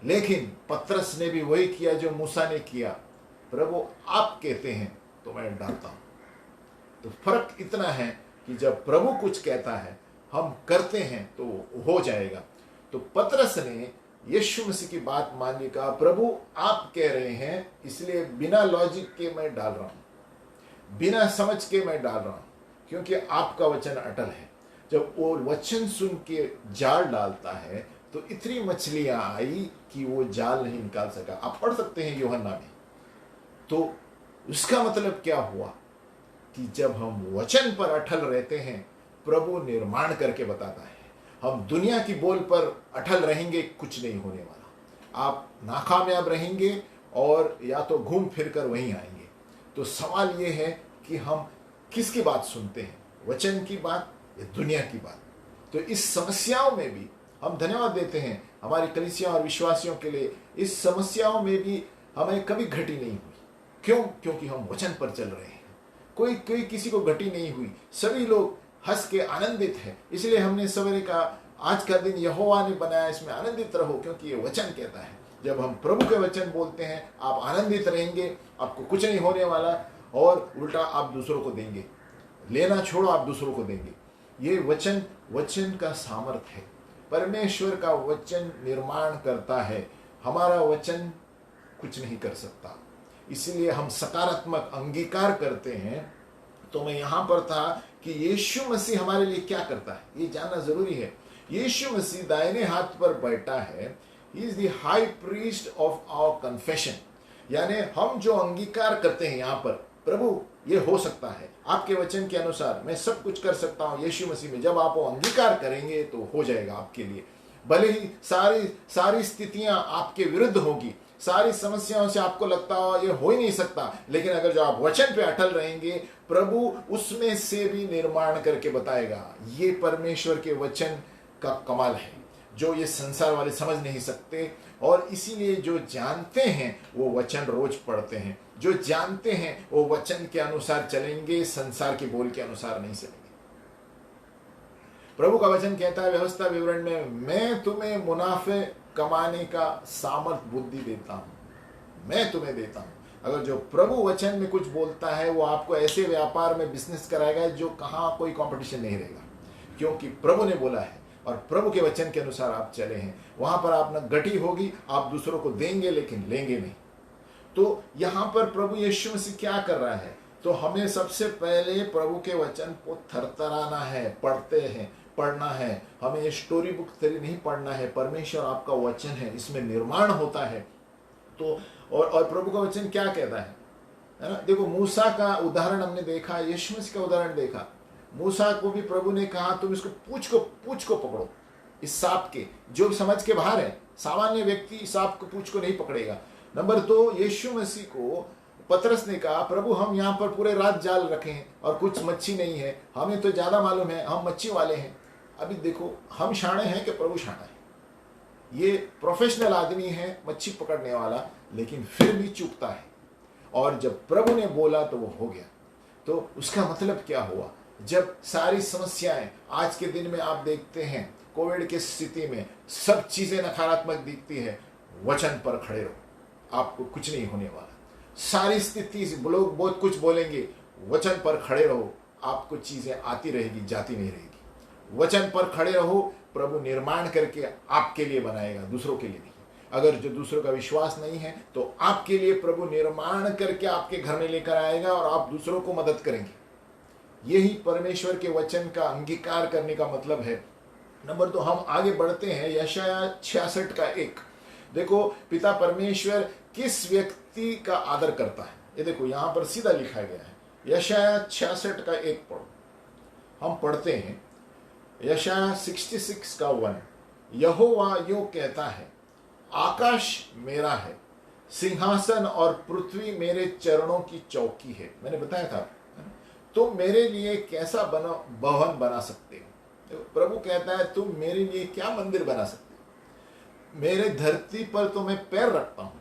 लेकिन पतरस ने भी वही किया जो मूसा ने किया। प्रभु आप कहते हैं तो मैं डालता हूं। तो फर्क इतना है कि जब प्रभु कुछ कहता है हम करते हैं तो हो जाएगा। तो पतरस ने यीशु मसीह की बात मानने का, प्रभु आप कह रहे हैं इसलिए बिना लॉजिक के मैं डाल रहा हूं, बिना समझ के मैं डाल रहा हूं, क्योंकि आपका वचन अटल है। जब वो वचन सुन के जाल डालता है तो इतनी मछलियां आई कि वो जाल नहीं निकाल सका। आप पढ़ सकते हैं यूहन्ना में। तो उसका मतलब क्या हुआ कि जब हम वचन पर अटल रहते हैं, प्रभु निर्माण करके बताता है। हम दुनिया की बोल पर अटल रहेंगे, कुछ नहीं होने वाला। आप नाकामयाब रहेंगे और या तो घूम फिर कर वहीं आएंगे। तो सवाल यह है कि हम किसकी बात सुनते हैं, वचन की बात या दुनिया की बात। तो इस समस्याओं में भी हम धन्यवाद देते हैं हमारी कलीसिया और विश्वासियों के लिए। इस समस्याओं में भी हमें कभी घटी नहीं हुई। क्यों? क्योंकि हम वचन पर चल रहे हैं। कोई कोई किसी को घटी नहीं हुई, सभी लोग हंस के आनंदित हैं। इसलिए हमने सवेरे का आज का दिन यहोवा ने बनाया, इसमें आनंदित रहो, क्योंकि ये वचन कहता है जब हम प्रभु के वचन बोलते हैं आप आनंदित रहेंगे, आपको कुछ नहीं होने वाला, और उल्टा आप दूसरों को देंगे। लेना छोड़ो, आप दूसरों को देंगे। ये वचन का सामर्थ है। परमेश्वर का वचन निर्माण करता है, हमारा वचन कुछ नहीं कर सकता। इसलिए हम सकारात्मक अंगीकार करते हैं। तो मैं यहां पर था कि यीशु मसीह हमारे लिए क्या करता है ये जानना जरूरी है। यीशु मसीह दाहिने हाथ पर बैठा है। He is the high priest of our confession. यानी हम जो अंगीकार करते हैं यहाँ पर, प्रभु ये हो सकता है, आपके वचन के अनुसार मैं सब कुछ कर सकता हूँ यीशु मसीह में। जब आप वो अंगीकार करेंगे तो हो जाएगा आपके लिए। भले ही सारी स्थितियां आपके विरुद्ध होगी, सारी समस्याओं से आपको लगता हो ये हो ही नहीं सकता, लेकिन अगर जो आप वचन पे अटल रहेंगे, प्रभु उसमें से भी निर्माण करके बताएगा। ये परमेश्वर के वचन का कमाल है जो ये संसार वाले समझ नहीं सकते। और इसीलिए जो जानते हैं वो वचन रोज पढ़ते हैं, जो जानते हैं वो वचन के अनुसार चलेंगे, संसार के बोल के अनुसार नहीं चलेंगे। प्रभु का वचन कहता है व्यवस्था विवरण में, मैं तुम्हें मुनाफे कमाने का सामर्थ बुद्धि देता हूं, मैं तुम्हें देता हूं। अगर जो प्रभु वचन में कुछ बोलता है वो आपको ऐसे व्यापार में बिजनेस कराएगा जो कहां कोई कंपटीशन नहीं रहेगा, क्योंकि प्रभु ने बोला है और प्रभु के वचन के अनुसार आप चले हैं। वहां पर आप न घटी होगी, आप दूसरों को देंगे लेकिन लेंगे नहीं। तो यहां पर प्रभु यीशु मसीह क्या कर रहा है? तो हमें सबसे पहले प्रभु के वचन को थरथराना है, पढ़ना है। हमें ये स्टोरी बुक तेरी नहीं पढ़ना है। परमेश्वर आपका वचन है, इसमें निर्माण होता है। तो और प्रभु का वचन क्या कहता है ना? देखो, मूसा का उदाहरण हमने देखा, यीशु मसीह का उदाहरण देखा। मूसा को भी प्रभु ने कहा तुम इसको पूंछ को पकड़ो, इस सांप के, जो समझ के बाहर है। सामान्य व्यक्ति सांप को पूंछ को नहीं पकड़ेगा। नंबर 2, यीशु मसीह को पतरस ने कहा प्रभु हम यहाँ पर पूरे रात जाल रखें और कुछ मच्छी नहीं है, हमें तो ज्यादा मालूम है, हम मच्छी वाले हैं। अभी देखो, हम शाणे हैं कि प्रभु शाणा है? ये प्रोफेशनल आदमी है मच्छी पकड़ने वाला, लेकिन फिर भी चूकता है। और जब प्रभु ने बोला तो वो हो गया। तो उसका मतलब क्या हुआ? जब सारी समस्याएं आज के दिन में आप देखते हैं, कोविड की स्थिति में सब चीजें नकारात्मक दिखती है, वचन पर खड़े रहो, आपको कुछ नहीं होने वाला। सारी स्थिति लोग बहुत कुछ बोलेंगे, वचन पर खड़े रहो, आपको चीजें आती रहेगी, जाती नहीं रहेगी। वचन पर खड़े रहो, प्रभु निर्माण करके आपके लिए बनाएगा, दूसरों के लिए नहीं। अगर जो दूसरों का विश्वास नहीं है तो आपके लिए प्रभु निर्माण करके आपके घर में लेकर आएगा और आप दूसरों को मदद करेंगे। यही परमेश्वर के वचन का अंगीकार करने का मतलब है। नंबर 2, हम आगे बढ़ते हैं यशायाह 66 का 1। देखो, पिता परमेश्वर किस व्यक्ति का आदर करता है, ये देखो यहां पर सीधा लिखा गया है। यशायाह 66 का 1 पढ़ो। हम पढ़ते हैं यशायाह 66 का 1। यहोवा यूं कहता है, आकाश मेरा है, सिंहासन और पृथ्वी मेरे चरणों की चौकी है। मैंने बताया था, तुम मेरे लिए कैसा भवन बना सकते हो? प्रभु कहता है तुम मेरे लिए क्या मंदिर बना सकते हो? मेरे धरती पर तो मैं पैर रखता हूं,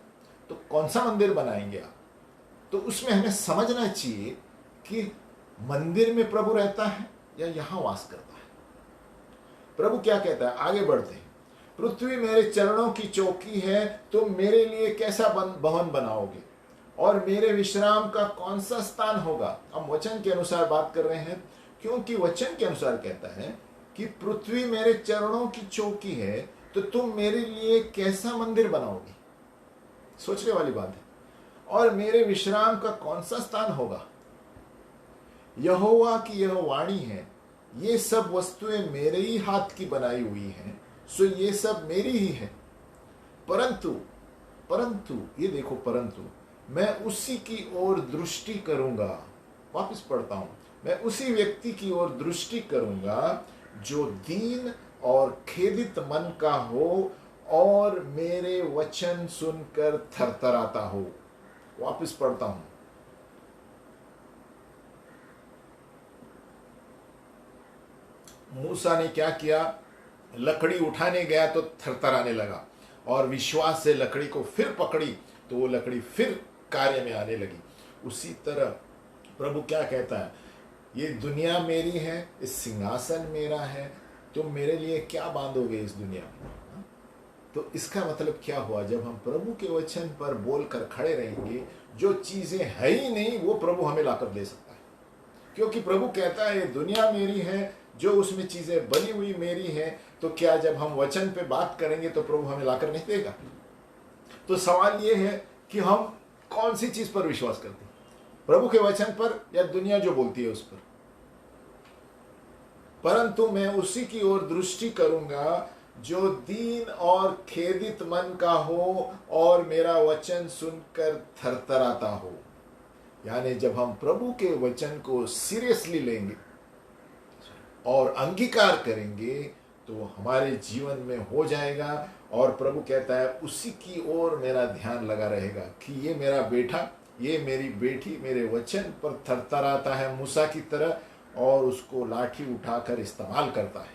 तो कौन सा मंदिर बनाएंगे आप? तो उसमें हमें समझना चाहिए कि मंदिर में प्रभु रहता है या यहां वास करता है। प्रभु क्या कहता है? आगे बढ़ते हैं। पृथ्वी मेरे चरणों की चौकी है, तुम मेरे लिए कैसा भवन बनाओगे? और मेरे विश्राम का कौन सा स्थान होगा। हम वचन के अनुसार बात कर रहे हैं, क्योंकि वचन के अनुसार कहता है कि पृथ्वी मेरे चरणों की चौकी है, तो तुम मेरे लिए कैसा मंदिर बनाओगे। सोचने वाली बात है। और मेरे विश्राम का कौन सा स्थान होगा। यहोवा की यह वाणी है, ये सब वस्तुएं मेरे ही हाथ की बनाई हुई हैं, सो ये सब मेरी ही है। परंतु परंतु ये देखो, परंतु मैं उसी की ओर दृष्टि करूंगा। वापस पढ़ता हूं, मैं उसी व्यक्ति की ओर दृष्टि करूंगा जो दीन और खेदित मन का हो और मेरे वचन सुनकर थरथराता हो। वापस पढ़ता हूं, मूसा ने क्या किया, लकड़ी उठाने गया तो थरथराने लगा, और विश्वास से लकड़ी को फिर पकड़ी तो वो लकड़ी फिर कार्य में आने लगी। उसी तरह प्रभु क्या कहता है, ये दुनिया मेरी है, इस सिंहासन मेरा है, तुम मेरे लिए क्या बांधोगे इस दुनिया में। तो इसका मतलब क्या हुआ, जब हम प्रभु के वचन पर बोलकर खड़े रहेंगे, जो चीजें है ही नहीं वो प्रभु हमें लाकर दे सकता है। क्योंकि प्रभु कहता है ये दुनिया मेरी है, जो उसमें चीजें बनी हुई मेरी है। तो क्या जब हम वचन पे बात करेंगे तो प्रभु हमें लाकर नहीं देगा। तो सवाल ये है कि हम कौन सी चीज पर विश्वास करते हैं, प्रभु के वचन पर या दुनिया जो बोलती है उस पर। परंतु मैं उसी की ओर दृष्टि करूंगा जो दीन और खेदित मन का हो और मेरा वचन सुनकर थरथराता हो। यानी जब हम प्रभु के वचन को सीरियसली लेंगे और अंगीकार करेंगे तो हमारे जीवन में हो जाएगा। और प्रभु कहता है उसी की ओर मेरा ध्यान लगा रहेगा कि ये मेरा बेटा, ये मेरी बेटी मेरे वचन पर थरथराता है मूसा की तरह, और उसको लाठी उठाकर इस्तेमाल करता है।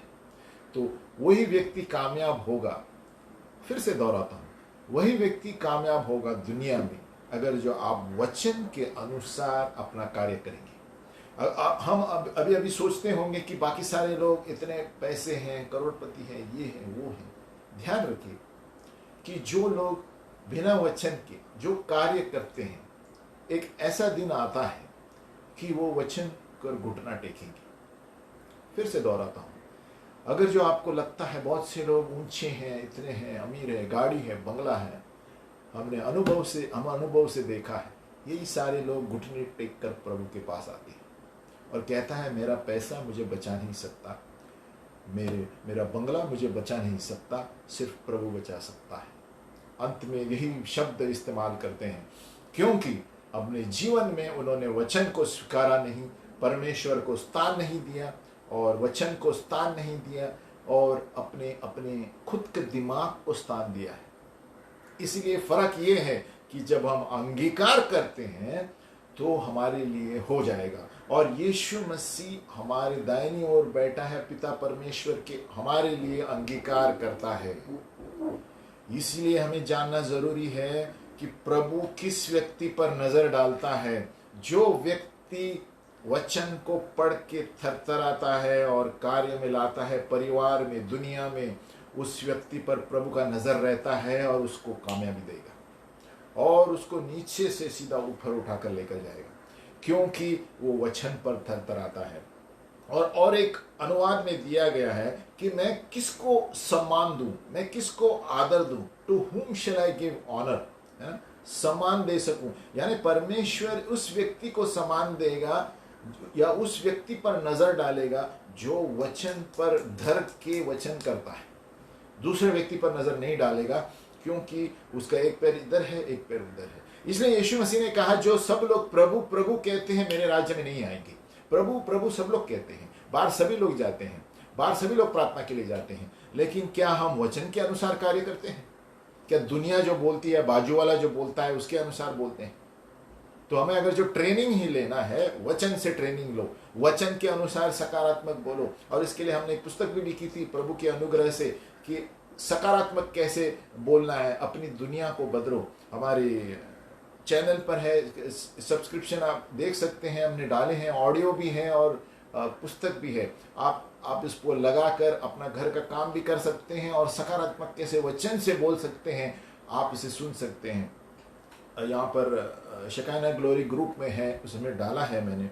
तो वही व्यक्ति कामयाब होगा। फिर से दोहराता हूं, वही व्यक्ति कामयाब होगा दुनिया में अगर जो आप वचन के अनुसार अपना कार्य करेंगे। हम अभी अभी सोचते होंगे कि बाकी सारे लोग इतने पैसे हैं, करोड़पति हैं, ये हैं वो हैं। ध्यान रखिए कि जो लोग बिना वचन के जो कार्य करते हैं, एक ऐसा दिन आता है कि वो वचन कर घुटना टेकेंगे। फिर से दोहराता हूं, अगर जो आपको लगता है बहुत से लोग ऊंचे हैं, इतने हैं, अमीर है, गाड़ी है, बंगला है, हम अनुभव से देखा है, यही सारे लोग घुटने टेक कर प्रभु के पास आते हैं और कहता है मेरा पैसा मुझे बचा नहीं सकता, मेरा बंगला मुझे बचा नहीं सकता, सिर्फ प्रभु बचा सकता है। अंत में यही शब्द इस्तेमाल करते हैं, क्योंकि अपने जीवन में उन्होंने वचन को स्वीकारा नहीं, परमेश्वर को स्थान नहीं दिया और वचन को स्थान नहीं दिया, और अपने खुद के दिमाग को स्थान दिया है। इसलिए फर्क ये है कि जब हम अंगीकार करते हैं तो हमारे लिए हो जाएगा। और यीशु मसीह हमारे दाहिनी ओर बैठा है, पिता परमेश्वर के हमारे लिए अंगीकार करता है। इसलिए हमें जानना जरूरी है कि प्रभु किस व्यक्ति पर नजर डालता है। जो व्यक्ति वचन को पढ़ के थरथराता है और कार्य में लाता है, परिवार में, दुनिया में, उस व्यक्ति पर प्रभु का नजर रहता है और उसको कामयाबी देगा और उसको नीचे से सीधा ऊपर उठाकर लेकर जाएगा, क्योंकि वो वचन पर थरथराता है। और एक अनुवाद में दिया गया है कि मैं किसको सम्मान दूं, मैं किसको आदर दूं, to whom shell I give honour, सम्मान दे सकूं। यानी परमेश्वर उस व्यक्ति को सम्मान देगा या उस व्यक्ति पर नजर डालेगा जो वचन पर धर के वचन करता है, दूसरे व्यक्ति पर नजर नहीं डालेगा, क्योंकि उसका एक पैर इधर है, एक पैर उधर है। इसलिए यीशु मसीह ने कहा जो सब लोग प्रभु प्रभु कहते हैं मेरे राज्य में नहीं आएंगे। प्रभु प्रभु सब लोग कहते हैं, बाहर सभी लोग जाते हैं, बाहर सभी लोग प्रार्थना के लिए जाते हैं, लेकिन क्या हम वचन के अनुसार कार्य करते हैं? क्या दुनिया जो बोलती है, बाजू वाला जो बोलता है उसके अनुसार बोलते हैं? तो हमें अगर जो ट्रेनिंग ही लेना है, वचन से ट्रेनिंग लो, वचन के अनुसार सकारात्मक बोलो। और इसके लिए हमने एक पुस्तक भी लिखी थी प्रभु के अनुग्रह से कि सकारात्मक कैसे बोलना है, अपनी दुनिया को बदलो। हमारे चैनल पर है, सब्सक्रिप्शन आप देख सकते हैं, हमने डाले हैं, ऑडियो भी है और पुस्तक भी है। आप इसको लगाकर अपना घर का काम भी कर सकते हैं और सकारात्मक कैसे वचन से बोल सकते हैं, आप इसे सुन सकते हैं। यहाँ पर शकाना ग्लोरी ग्रुप में है, उसमें डाला है मैंने,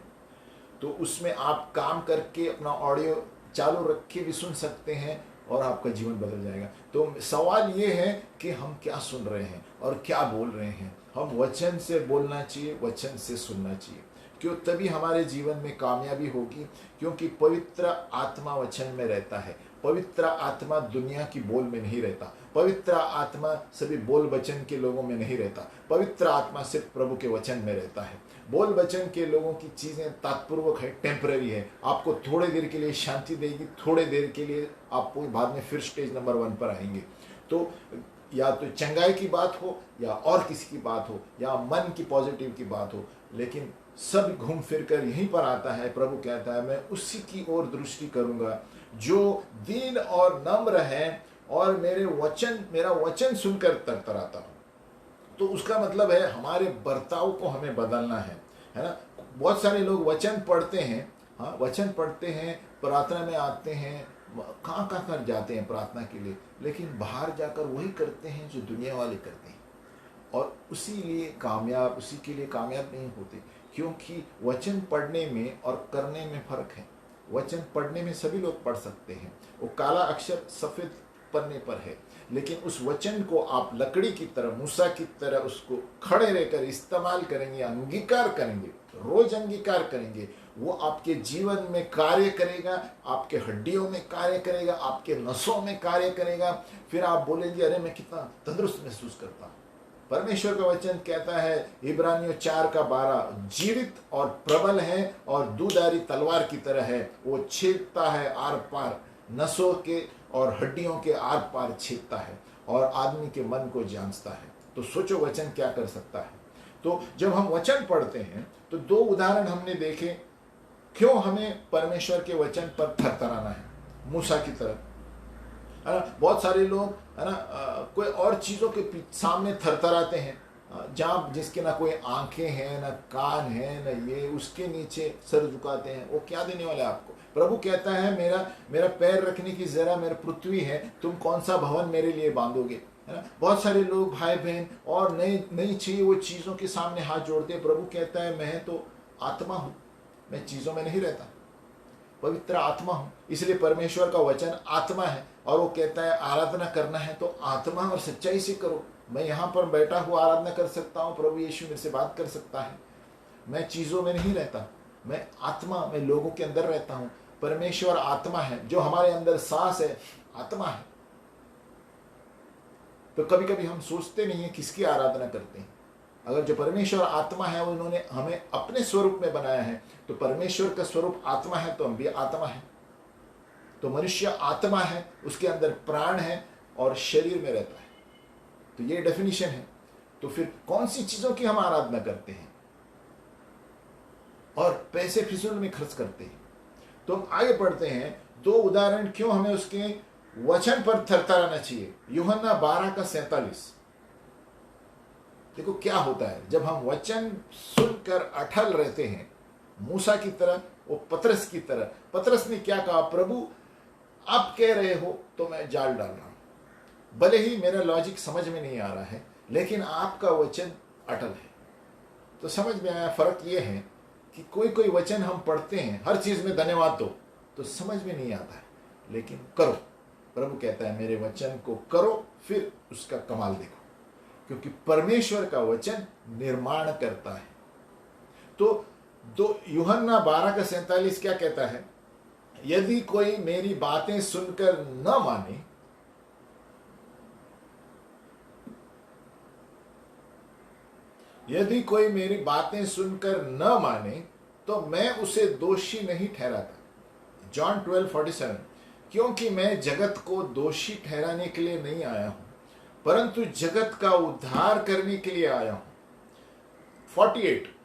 तो उसमें आप काम करके अपना ऑडियो चालू रख के भी सुन सकते हैं और आपका जीवन बदल जाएगा। तो सवाल ये है कि हम क्या सुन रहे हैं और क्या बोल रहे हैं। हम वचन से बोलना चाहिए, वचन से सुनना चाहिए, क्यों? तभी हमारे जीवन में कामयाबी होगी, क्योंकि पवित्र आत्मा वचन में रहता है। पवित्र आत्मा दुनिया की बोल में नहीं रहता। पवित्र आत्मा सभी बोल वचन के लोगों में नहीं रहता। पवित्र आत्मा सिर्फ प्रभु के वचन में रहता है। बोल वचन के लोगों की चीजें तात्पूर्वक है, टेम्पररी है, आपको थोड़े देर के लिए शांति देगी, थोड़े देर के लिए आपको बाद में फिर स्टेज नंबर 1 पर आएंगे। तो या तो चंगाई की बात हो या और किसी की बात हो या मन की पॉजिटिव की बात हो, लेकिन सब घूम फिर कर यहीं पर आता है। प्रभु कहता है मैं उसी की ओर दृष्टि करूंगा जो दीन और नम्र है और मेरा वचन सुनकर तरतराता हूं। तो उसका मतलब है हमारे बर्ताव को हमें बदलना है ना। बहुत सारे लोग वचन पढ़ते हैं, हाँ वचन पढ़ते हैं, प्रार्थना में आते हैं, कहाँ कर जाते हैं प्रार्थना के लिए, लेकिन बाहर जाकर वही करते हैं जो दुनिया वाले करते हैं और उसी के लिए कामयाब नहीं होते, क्योंकि वचन पढ़ने में और करने में फर्क है। वचन पढ़ने में सभी लोग पढ़ सकते हैं, वो काला अक्षर सफेद पन्ने पर है, लेकिन उस वचन को आप लकड़ी की तरह, मूसा की तरह उसको खड़े रहकर इस्तेमाल करेंगे, अंगीकार करेंगे, रोज अंगीकार करेंगे, वो आपके जीवन में कार्य करेगा, आपके हड्डियों में कार्य करेगा, आपके नसों में कार्य करेगा। फिर आप बोलेंगे अरे मैं कितना तंदुरुस्त महसूस करता हूँ। परमेश्वर का वचन कहता है इब्रानियों 4:12, जीवित और प्रबल है और दूधारी तलवार की तरह है, वो छेदता है आर पार, नसों के और हड्डियों के आर पार छेदता है और आदमी के मन को जांचता है। तो सोचो वचन क्या कर सकता है। तो जब हम वचन पढ़ते हैं तो 2 उदाहरण हमने देखे, क्यों हमें परमेश्वर के वचन पर थरथराना है, मूसा की तरह, है ना। बहुत सारे लोग है ना कोई और चीजों के सामने थरथराते हैं, जहाँ जिसके ना कोई आंखें हैं ना कान है ना ये, उसके नीचे सर झुकाते हैं। वो क्या देने वाला है आपको? प्रभु कहता है मेरा पैर रखने की जरा मेरा पृथ्वी है, तुम कौन सा भवन मेरे लिए बांधोगे, है ना। बहुत सारे लोग भाई बहन और नहीं चाहिए वो चीजों के सामने हाथ जोड़ते हैं। प्रभु कहता है मैं तो आत्मा हूं, मैं चीजों में नहीं रहता, पवित्र आत्मा हूं। इसलिए परमेश्वर का वचन आत्मा है और वो कहता है आराधना करना है तो आत्मा और सच्चाई से करो। मैं यहाँ पर बैठा हुआ आराधना कर सकता हूँ, प्रभु यीशु मेरे से बात कर सकता है। मैं चीजों में नहीं रहता, मैं आत्मा में लोगों के अंदर रहता हूँ। परमेश्वर आत्मा है, जो हमारे अंदर सांस है आत्मा है। तो कभी कभी हम सोचते नहीं है किसकी आराधना करते हैं। अगर जो परमेश्वर आत्मा है उन्होंने हमें अपने स्वरूप में बनाया है, तो परमेश्वर का स्वरूप आत्मा है तो हम भी आत्मा है। तो मनुष्य आत्मा है, उसके अंदर प्राण है और शरीर में रहता है। तो ये डेफिनेशन है। तो फिर कौन सी चीजों की हम आराधना करते हैं और पैसे फिजूल में खर्च करते हैं। तो हम आगे पढ़ते हैं 2 उदाहरण क्यों हमें उसके वचन पर थरथराना चाहिए। यूहन्ना 12:47। देखो क्या होता है जब हम वचन सुनकर अटल रहते हैं, मूसा की तरह, वो पतरस की तरह। पतरस ने क्या कहा, प्रभु आप कह रहे हो तो मैं जाल डाल रहा हूं, भले ही मेरा लॉजिक समझ में नहीं आ रहा है, लेकिन आपका वचन अटल है। तो समझ में आया। फर्क ये है कि कोई वचन हम पढ़ते हैं, हर चीज में धन्यवाद दो, तो समझ में नहीं आता है, लेकिन करो। प्रभु कहता है मेरे वचन को करो, फिर उसका कमाल देखो, क्योंकि परमेश्वर का वचन निर्माण करता है। तो यूहन्ना 12:47 क्या कहता है, यदि कोई मेरी बातें सुनकर न माने, यदि कोई मेरी बातें सुनकर न माने तो मैं उसे दोषी नहीं ठहराता। जॉन 12:47। क्योंकि मैं जगत को दोषी ठहराने के लिए नहीं आया हूं, परंतु जगत का उद्धार करने के लिए आया हूं।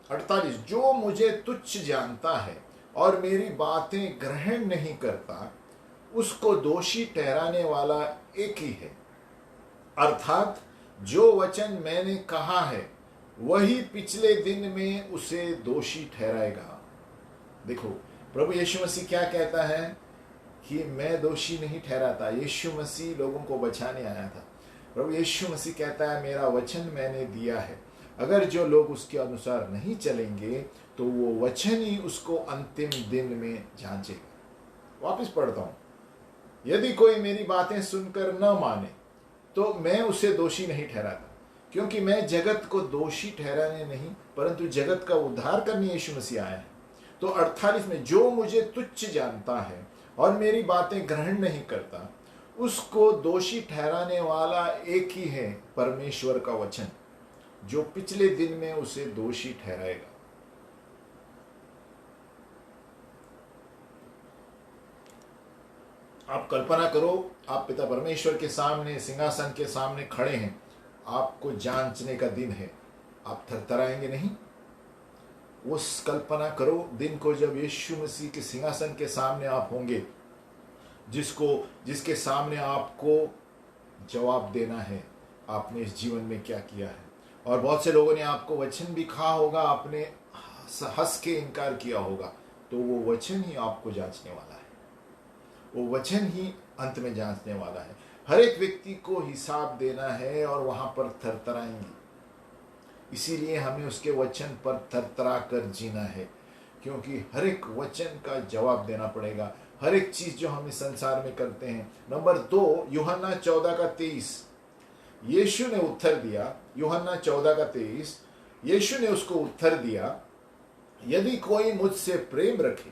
48 जो मुझे तुच्छ जानता है और मेरी बातें ग्रहण नहीं करता, उसको दोषी ठहराने वाला एक ही है, अर्थात जो वचन मैंने कहा है वही पिछले दिन में उसे दोषी ठहराएगा। देखो प्रभु यीशु मसीह क्या कहता है कि मैं दोषी नहीं ठहराता। यीशु मसीह लोगों को बचाने आया था। प्रभु यीशु मसीह कहता है मेरा वचन मैंने दिया है अगर जो लोग उसके अनुसार नहीं चलेंगे तो वो वचन ही उसको अंतिम दिन में जांचेगा। वापस पढ़ता हूं, यदि कोई मेरी बातें सुनकर न माने तो मैं उसे दोषी नहीं ठहराता, क्योंकि मैं जगत को दोषी ठहराने नहीं परंतु जगत का उद्धार करने यीशु मसीह आया है। तो 48 में, जो मुझे तुच्छ जानता है और मेरी बातें ग्रहण नहीं करता, उसको दोषी ठहराने वाला एक ही है, परमेश्वर का वचन, जो पिछले दिन में उसे दोषी ठहराएगा। आप कल्पना करो, आप पिता परमेश्वर के सामने, सिंहासन के सामने खड़े हैं, आपको जांचने का दिन है, आप थरथराएंगे नहीं? उस कल्पना करो दिन को जब यीशु मसीह के सिंहासन के सामने आप होंगे, जिसके सामने आपको जवाब देना है, आपने इस जीवन में क्या किया है। और बहुत से लोगों ने आपको वचन भी कहा होगा, आपने हंस के इनकार किया होगा, तो वो वचन ही आपको जांचने वाला है, वो वचन ही अंत में जांचने वाला है। हर एक व्यक्ति को हिसाब देना है और वहां पर थरथराएंगे, इसीलिए हमें उसके वचन पर थरथरा कर जीना है, क्योंकि हर एक वचन का जवाब देना पड़ेगा, हर एक चीज जो हम इस संसार में करते हैं। नंबर 2, यूहन्ना 14:23, यीशु ने उत्तर दिया, यूहन्ना 14:23, यीशु ने उसको उत्तर दिया, यदि कोई मुझसे प्रेम रखे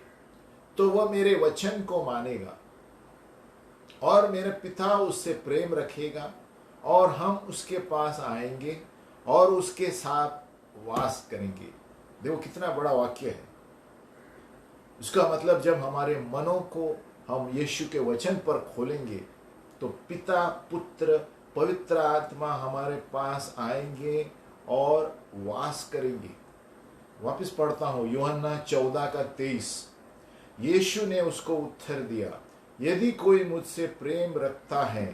तो वह मेरे वचन को मानेगा और मेरे पिता उससे प्रेम रखेगा और हम उसके पास आएंगे और उसके साथ वास करेंगे। देखो कितना बड़ा वाक्य है। इसका मतलब जब हमारे मनों को हम यीशु के वचन पर खोलेंगे तो पिता, पुत्र, पवित्र आत्मा हमारे पास आएंगे और वास करेंगे। वापस पढ़ता हूं, यूहन्ना 14:23, यीशु ने उसको उत्तर दिया, यदि कोई मुझसे प्रेम रखता है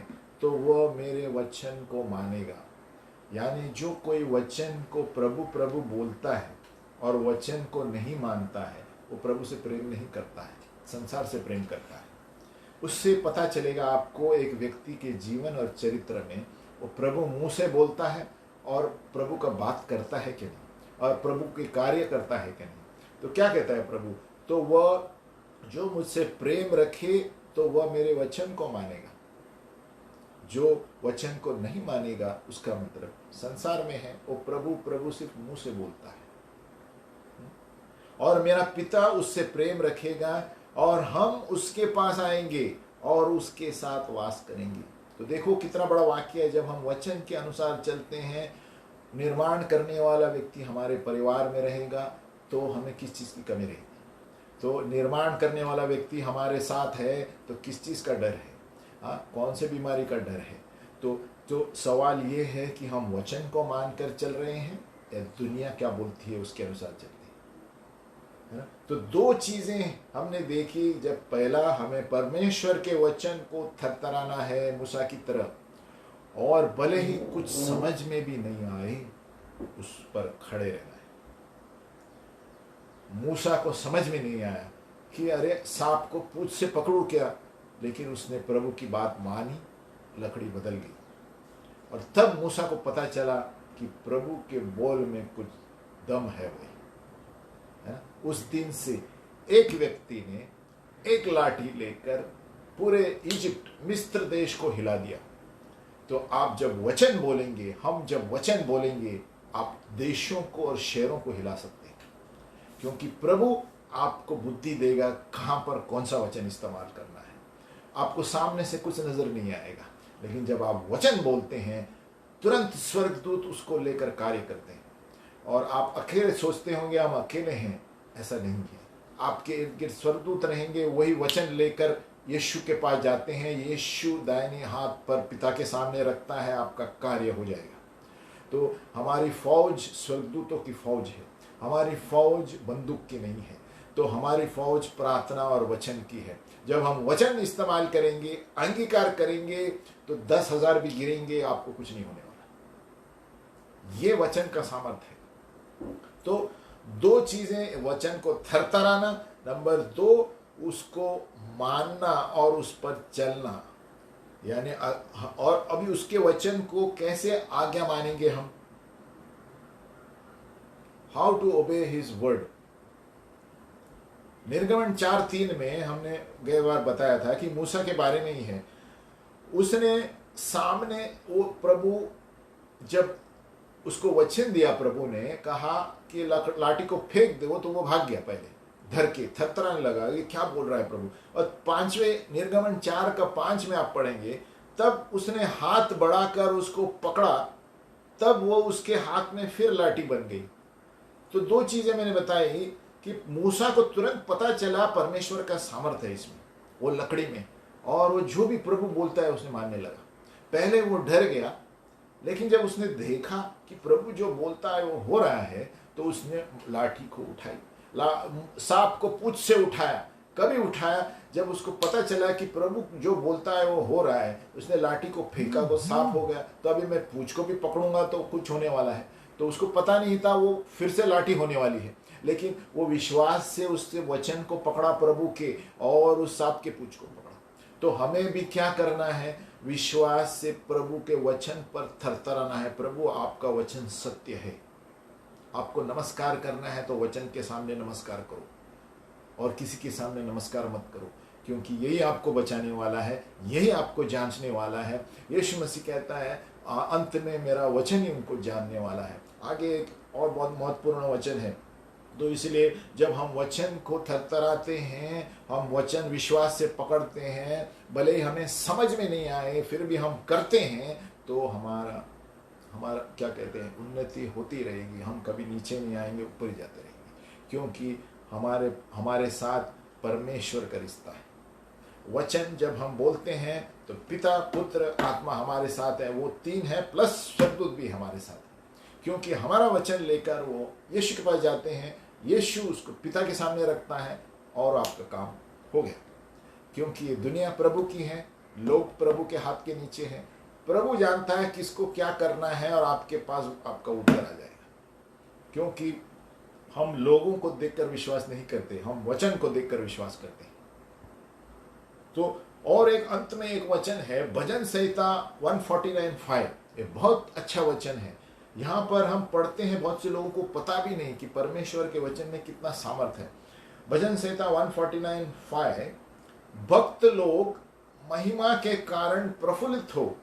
तो वह मेरे वचन को मानेगा। यानी जो कोई वचन को प्रभु प्रभु बोलता है और वचन को नहीं मानता है, वो प्रभु से प्रेम नहीं करता है, संसार से प्रेम करता है। उससे पता चलेगा आपको एक व्यक्ति के जीवन और चरित्र में वो प्रभु मुंह से बोलता है और प्रभु का बात करता है कि नहीं, और प्रभु के कार्य करता है कि नहीं। तो क्या कहता है प्रभु, तो वह जो मुझसे प्रेम रखे तो वह मेरे वचन को मानेगा, जो वचन को नहीं मानेगा उसका मतलब संसार में है, वो प्रभु प्रभु सिर्फ मुंह से बोलता है। और मेरा पिता उससे प्रेम रखेगा और हम उसके पास आएंगे और उसके साथ वास करेंगे। तो देखो कितना बड़ा वाक्य है। जब हम वचन के अनुसार चलते हैं, निर्माण करने वाला व्यक्ति हमारे परिवार में रहेगा तो हमें किस चीज़ की कमी रहेगी। तो निर्माण करने वाला व्यक्ति हमारे साथ है तो किस चीज़ का डर है, कौन से बीमारी का डर है। तो सवाल ये है कि हम वचन को मानकर चल रहे हैं या दुनिया क्या बोलती है उसके अनुसार चलते हैं। तो दो चीजें हमने देखी। जब पहला, हमें परमेश्वर के वचन को थरथराना है मूसा की तरह, और भले ही कुछ समझ में भी नहीं आए उस पर खड़े रहना है। मूसा को समझ में नहीं आया कि अरे सांप को पूंछ से पकड़ू क्या, लेकिन उसने प्रभु की बात मानी, लकड़ी बदल गई। और तब मूसा को पता चला कि प्रभु के बोल में कुछ दम है। वही उस दिन से एक व्यक्ति ने एक लाठी लेकर पूरे इजिप्ट, मिस्र देश को हिला दिया। तो आप जब वचन बोलेंगे, हम जब वचन बोलेंगे, आप देशों को और शहरों को हिला सकते हैं, क्योंकि प्रभु आपको बुद्धि देगा कहां पर कौन सा वचन इस्तेमाल करना है। आपको सामने से कुछ नजर नहीं आएगा, लेकिन जब आप वचन बोलते हैं तुरंत स्वर्गदूत उसको लेकर कार्य करते हैं। और आप अकेले सोचते होंगे हम अकेले हैं, ऐसा नहीं है। आपके इर्द गिर्द स्वर्गदूत रहेंगे, वही वचन लेकर यीशु के पास जाते हैं। यीशु दाहिने हाथ पर पिता के सामने रखता है, आपका कार्य हो जाएगा। तो हमारी फौज स्वर्गदूतों की फौज है, हमारी फौज बंदूक की नहीं है। तो हमारी फौज प्रार्थना और वचन की है। जब हम वचन इस्तेमाल करेंगे, अंगीकार करेंगे, तो 10,000 भी गिरेंगे, आपको कुछ नहीं होने वाला। ये वचन का सामर्थ्य है। तो दो चीजें, वचन को थरथराना, नंबर 2 उसको मानना और उस पर चलना। यानी और अभी उसके वचन को कैसे आज्ञा मानेंगे हम, how to obey his word. निर्गमन 4:3 में हमने गए बार बताया था कि मूसा के बारे में ही है। उसने सामने वो प्रभु जब उसको वचन दिया, प्रभु ने कहा कि लाठी को फेंक दे, वो तो वो भाग गया, पहले धर के थरथराने लगा, ये क्या बोल रहा है प्रभु। और 5वें निर्गमन 4:5 में आप पढ़ेंगे, तब उसने हाथ बढ़ाकर उसको पकड़ा, तब वो उसके हाथ में फिर लाठी बन गई। तो दो चीजें मैंने बताई कि मूसा को तुरंत पता चला परमेश्वर का सामर्थ्य है इसमें, वो लकड़ी में, और वो जो भी प्रभु बोलता है उसने मानने लगा। पहले वो डर गया, लेकिन जब उसने देखा कि प्रभु जो बोलता है वो हो रहा है, तो उसने लाठी को उठाई, सांप को पूंछ से उठाया। कभी उठाया जब उसको पता चला कि प्रभु जो बोलता है वो हो रहा है, उसने लाठी को फेंका तो सांप हो गया। तो अभी मैं पूंछ को भी पकड़ूंगा तो कुछ होने वाला है, तो उसको पता नहीं था वो फिर से लाठी होने वाली है, लेकिन वो विश्वास से उसके वचन को पकड़ा प्रभु के, और उस सांप के पूंछ को पकड़ा। तो हमें भी क्या करना है, विश्वास से प्रभु के वचन पर थरथराना है। प्रभु आपका वचन सत्य है, आपको नमस्कार करना है तो वचन के सामने नमस्कार करो, और किसी के सामने नमस्कार मत करो, क्योंकि यही आपको बचाने वाला है, यही आपको जांचने वाला है। यीशु मसीह कहता है अंत में मेरा वचन ही उनको जानने वाला है। आगे एक और बहुत महत्वपूर्ण वचन है। तो इसलिए जब हम वचन को थरथराते हैं, हम वचन विश्वास से पकड़ते हैं, भले ही हमें समझ में नहीं आए फिर भी हम करते हैं, तो हमारा क्या कहते हैं, उन्नति होती रहेगी। हम कभी नीचे नहीं आएंगे, ऊपर ही जाते रहेंगे, क्योंकि हमारे साथ परमेश्वर का रिश्ता है। वचन जब हम बोलते हैं तो पिता, पुत्र, आत्मा हमारे साथ है, वो 3 है, प्लस स्वर्गदूत भी हमारे साथ है। क्योंकि हमारा वचन लेकर वो यीशु के पास जाते हैं, यीशु उसको पिता के सामने रखता है, और आपका काम हो गया। क्योंकि ये दुनिया प्रभु की है, लोग प्रभु के हाथ के नीचे हैं। प्रभु जानता है किसको क्या करना है, और आपके पास आपका उत्तर आ जाएगा। क्योंकि हम लोगों को देखकर विश्वास नहीं करते, हम वचन को देखकर विश्वास करते हैं। तो और एक अंत में एक वचन है, भजन संहिता 149:5। ये बहुत अच्छा वचन है। यहाँ पर हम पढ़ते हैं, बहुत से लोगों को पता भी नहीं कि परमेश्वर के वचन में कितना सामर्थ है। भजन संहिता 149:5, भक्त लोग महिमा के कारण प्रफुल्लित हो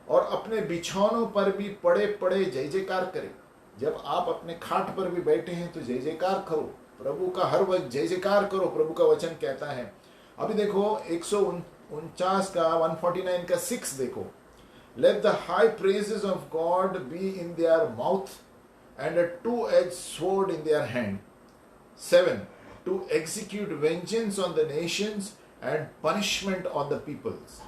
और अपने बिछौनों पर भी पड़े पड़े जय जयकार करें। जब आप अपने खाट पर भी बैठे हैं तो जय जयकार करो, प्रभु का हर वक्त जय जयकार करो, प्रभु का वचन कहता है। अभी देखो 149 का 149 का 6 देखो, let the high praises of God be in their mouth and a two-edged sword in their hand. 7, to execute vengeance on the nations and punishment on the peoples.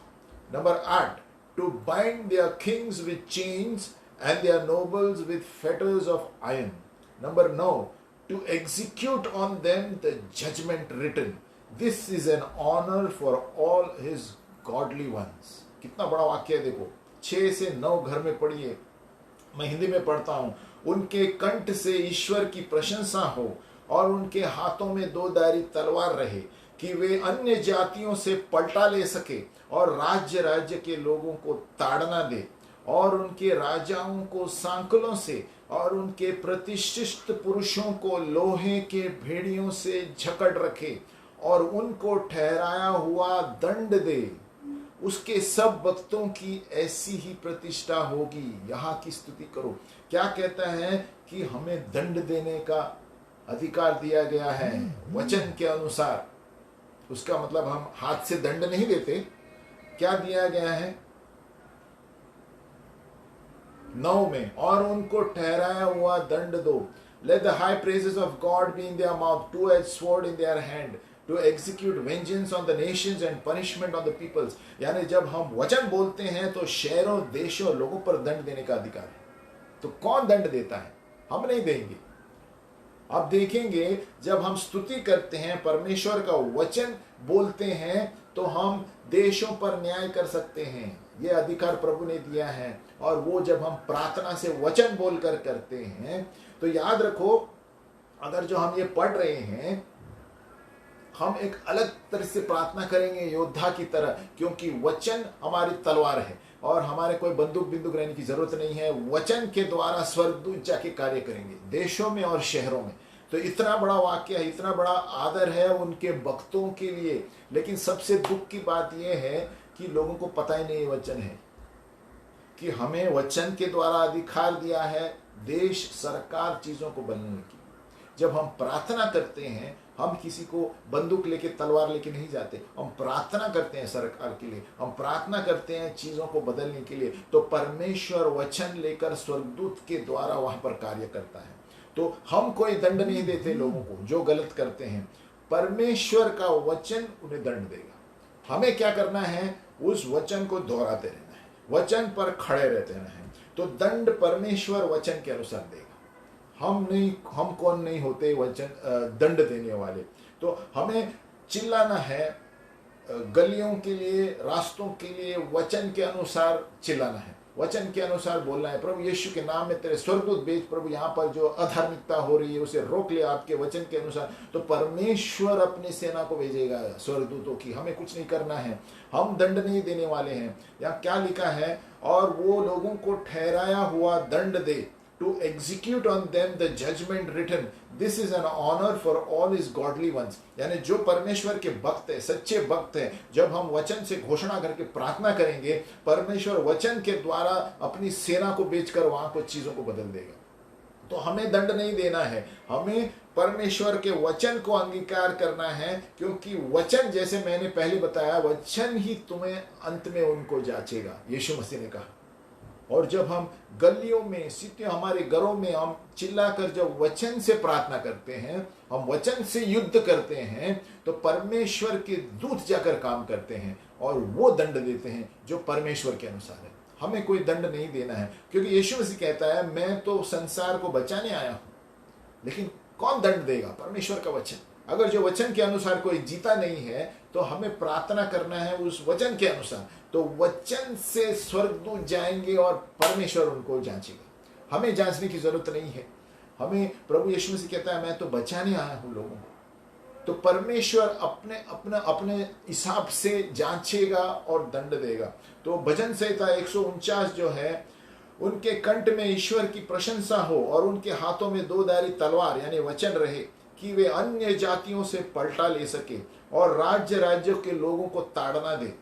Number 8, to bind their kings with chains and their nobles with fetters of iron. Number 9, to execute on them the judgment written. This is an honor for all his godly ones. कितना बड़ा वाक्य है देखो, 6 से 9 घर में पढ़िए, मैं हिंदी में पढ़ता हूँ। उनके कंठ से ईश्वर की प्रशंसा हो और उनके हाथों में 2 धारी तलवार रहे, कि वे अन्य जातियों से पलटा ले सके और राज्य राज्य के लोगों को ताड़ना दे, और उनके राजाओं को सांकलों से और उनके प्रतिष्ठित पुरुषों को लोहे के भेड़ियों से जकड़ रखे, और उनको ठहराया हुआ दंड दे। उसके सब भक्तों की ऐसी ही प्रतिष्ठा होगी। यहाँ की स्तुति करो। क्या कहता है कि हमें दंड देने का अधिकार दिया गया है वचन के अनुसार। उसका मतलब हम हाथ से दंड नहीं देते। क्या दिया गया है 9 में, और उनको ठहराया हुआ दंड दो। Let the high praises of God be in their mouth, two-edged sword in their hand, to execute vengeance on the nations and punishment on the peoples. यानी जब हम वचन बोलते हैं तो शहरों, देशों, लोगों पर दंड देने का अधिकार है। तो कौन दंड देता है? हम नहीं देंगे। आप देखेंगे जब हम स्तुति करते हैं, परमेश्वर का वचन बोलते हैं, तो हम देशों पर न्याय कर सकते हैं। ये अधिकार प्रभु ने दिया है। और वो जब हम प्रार्थना से वचन बोलकर करते हैं, तो याद रखो, अगर जो हम ये पढ़ रहे हैं हम एक अलग तरह से प्रार्थना करेंगे योद्धा की तरह, क्योंकि वचन हमारी तलवार है और हमारे कोई बंदूक बिंदुक रहने की जरूरत नहीं है। वचन के द्वारा स्वर्गदूत जाके कार्य करेंगे देशों में और शहरों में। तो इतना बड़ा वाक्य है, इतना बड़ा आदर है उनके भक्तों के लिए। लेकिन सबसे दुख की बात यह है कि लोगों को पता ही नहीं वचन है, कि हमें वचन के द्वारा अधिकार दिया है देश सरकार चीजों को बनने की। जब हम प्रार्थना करते हैं, हम किसी को बंदूक लेके तलवार लेके नहीं जाते, हम प्रार्थना करते हैं सरकार के लिए, हम प्रार्थना करते हैं चीजों को बदलने के लिए। तो परमेश्वर वचन लेकर स्वर्गदूत के द्वारा वहां पर कार्य करता है। तो हम कोई दंड नहीं देते लोगों को जो गलत करते हैं, परमेश्वर का वचन उन्हें दंड देगा। हमें क्या करना है, उस वचन को दोहराते रहना है, वचन पर खड़े रहते रहना है। तो दंड परमेश्वर वचन के अनुसार देगा। हम कौन नहीं होते वचन दंड देने वाले। तो हमें चिल्लाना है गलियों के लिए, रास्तों के लिए, वचन के अनुसार चिल्लाना है, वचन के अनुसार बोलना है। प्रभु यीशु के नाम में तेरे स्वर्गदूत भेज, प्रभु यहाँ पर जो अधार्मिकता हो रही है उसे रोक ले आपके वचन के अनुसार। तो परमेश्वर अपनी सेना को भेजेगा स्वर्गदूतों की, हमें कुछ नहीं करना है, हम दंड नहीं देने वाले हैं। यहाँ क्या लिखा है, और वो लोगों को ठहराया हुआ दंड दे, to execute on them the judgment written. This is an honor for all his godly ones. यानी जो परमेश्वर के भक्त है, सच्चे भक्त है, जब हम वचन से घोषणा करके प्रार्थना करेंगे, परमेश्वर वचन के द्वारा अपनी सेना को बेचकर वहां को चीजों को बदल देगा। तो हमें दंड नहीं देना है, हमें परमेश्वर के वचन को अंगीकार करना है, क्योंकि वचन, जैसे मैंने पहले बताया, वचन ही तुम्हें अंत में उनको जांचेगा, यीशु मसीह ने कहा। और जब हम गलियों में, सिटियों, हमारे घरों में हम चिल्लाकर जब वचन से प्रार्थना करते हैं, हम वचन से युद्ध करते हैं, तो परमेश्वर के दूत जाकर काम करते हैं और वो दंड देते हैं जो परमेश्वर के अनुसार है। हमें कोई दंड नहीं देना है, क्योंकि यीशु मसीह कहता है मैं तो संसार को बचाने आया हूं। लेकिन कौन दंड देगा? परमेश्वर का वचन। अगर जो वचन के अनुसार कोई जीता नहीं है, तो हमें प्रार्थना करना है उस वचन के अनुसार। तो वचन से स्वर्गदूत जाएंगे और परमेश्वर उनको जांचेगा। हमें जांचने की जरूरत नहीं है। हमें, प्रभु यीशु मसीह कहता है मैं तो बचाने आया हूं लोगों को। तो परमेश्वर अपने हिसाब से जांचेगा और दंड देगा। तो भजन संहिता 149 जो है, उनके कंठ में ईश्वर की प्रशंसा हो और उनके हाथों में दो धारी तलवार यानी वचन रहे, कि वे अन्य जातियों से पलटा ले सके और राज्य राज्यों के लोगों को ताड़ना दे,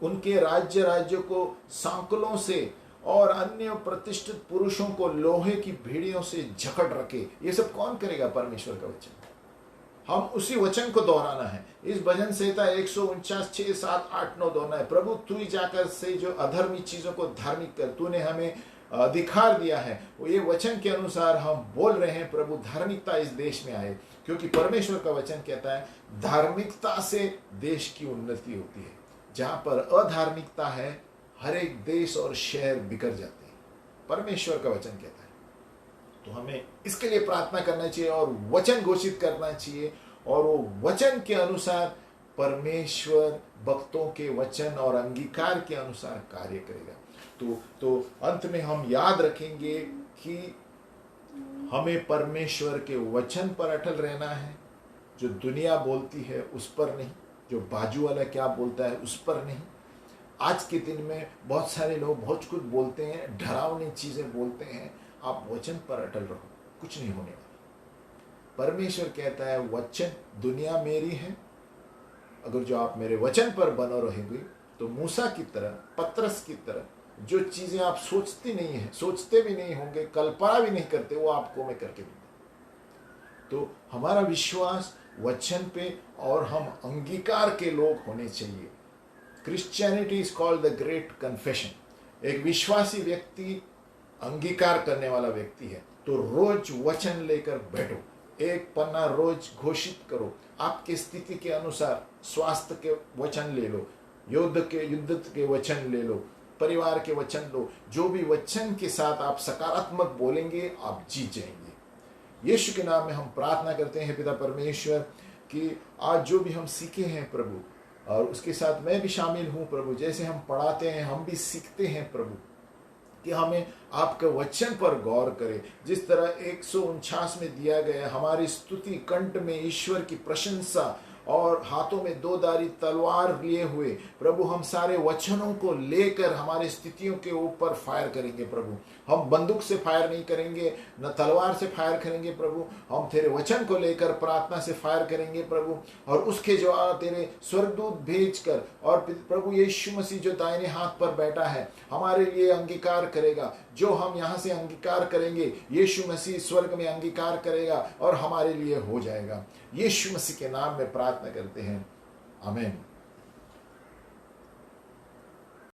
उनके राज्य राज्यों को सांकलों से और अन्य प्रतिष्ठित पुरुषों को लोहे की भेड़ियों से जकड़ रखे। ये सब कौन करेगा? परमेश्वर का वचन। हम उसी वचन को दोहराना है। इस भजन संहिता 149 6 7 8 9 दोहराना है। प्रभु तू ही जाकर से जो अधर्मी चीजों को धार्मिक कर, तूने हमें अधिकार दिया है, वो ये वचन के अनुसार हम बोल रहे हैं। प्रभु धार्मिकता इस देश में आए, क्योंकि परमेश्वर का वचन कहता है धार्मिकता से देश की उन्नति होती है। जहां पर अधार्मिकता है, हर एक देश और शहर बिखर जाते हैं, परमेश्वर का वचन कहता है। तो हमें इसके लिए प्रार्थना करना चाहिए और वचन घोषित करना चाहिए, और वो वचन के अनुसार परमेश्वर भक्तों के वचन और अंगीकार के अनुसार कार्य करेगा। तो अंत में हम याद रखेंगे कि हमें परमेश्वर के वचन पर अटल रहना है। जो दुनिया बोलती है उस पर नहीं, जो बाजू वाला क्या बोलता है उस पर नहीं। आज के दिन में बहुत सारे लोग बहुत कुछ बोलते हैं, डरावनी चीजें बोलते हैं। आप वचन पर अटल रहो, कुछ नहीं होने वाला। परमेश्वर कहता है वचन दुनिया मेरी है, अगर जो आप मेरे वचन पर बनो रहेंगे तो मूसा की तरह, पतरस की तरह, जो चीजें आप सोचती नहीं है, सोचते भी नहीं होंगे, कल्पना भी नहीं करते, वो आपको मैं करके दूंगा। तो हमारा विश्वास वचन पे और हम अंगीकार के लोग होने चाहिए। Christianity is called the great confession. एक विश्वासी व्यक्ति अंगीकार करने वाला व्यक्ति है। तो रोज वचन लेकर बैठो, एक पन्ना रोज घोषित करो। आपकी स्थिति के अनुसार स्वास्थ्य के वचन ले लो, युद्ध के वचन ले लो, परिवार के वचन लो। जो भी वचन के साथ आप सकारात्मक बोलेंगे, आप जीत जाएंगे। यीशु के नाम में हम प्रार्थना करते हैं पिता परमेश्वर कि आज जो भी हम सीखे हैं प्रभु, और उसके साथ मैं भी शामिल हूं प्रभु, जैसे हम पढ़ाते हैं हम भी सीखते हैं प्रभु, कि हमें आपके वचन पर गौर करें। जिस तरह 149 में दिया गया, हमारी स्तुति कंठ में ईश्वर की प्रशंसा और हाथों में 2 धारी तलवार लिए हुए प्रभु, हम सारे वचनों को लेकर हमारी स्थितियों के ऊपर फायर करेंगे प्रभु। हम बंदूक से फायर नहीं करेंगे, न तलवार से फायर करेंगे प्रभु। हम तेरे वचन को लेकर प्रार्थना से फायर करेंगे प्रभु, और उसके जो तेरे स्वर्गदूत भेजकर, और प्रभु यीशु मसीह जो दाहिने हाथ पर बैठा है हमारे लिए अंगीकार करेगा। जो हम यहाँ से अंगीकार करेंगे यीशु मसीह स्वर्ग में अंगीकार करेगा और हमारे लिए हो जाएगा। यीशु मसीह के नाम में प्रार्थना करते हैं, आमीन।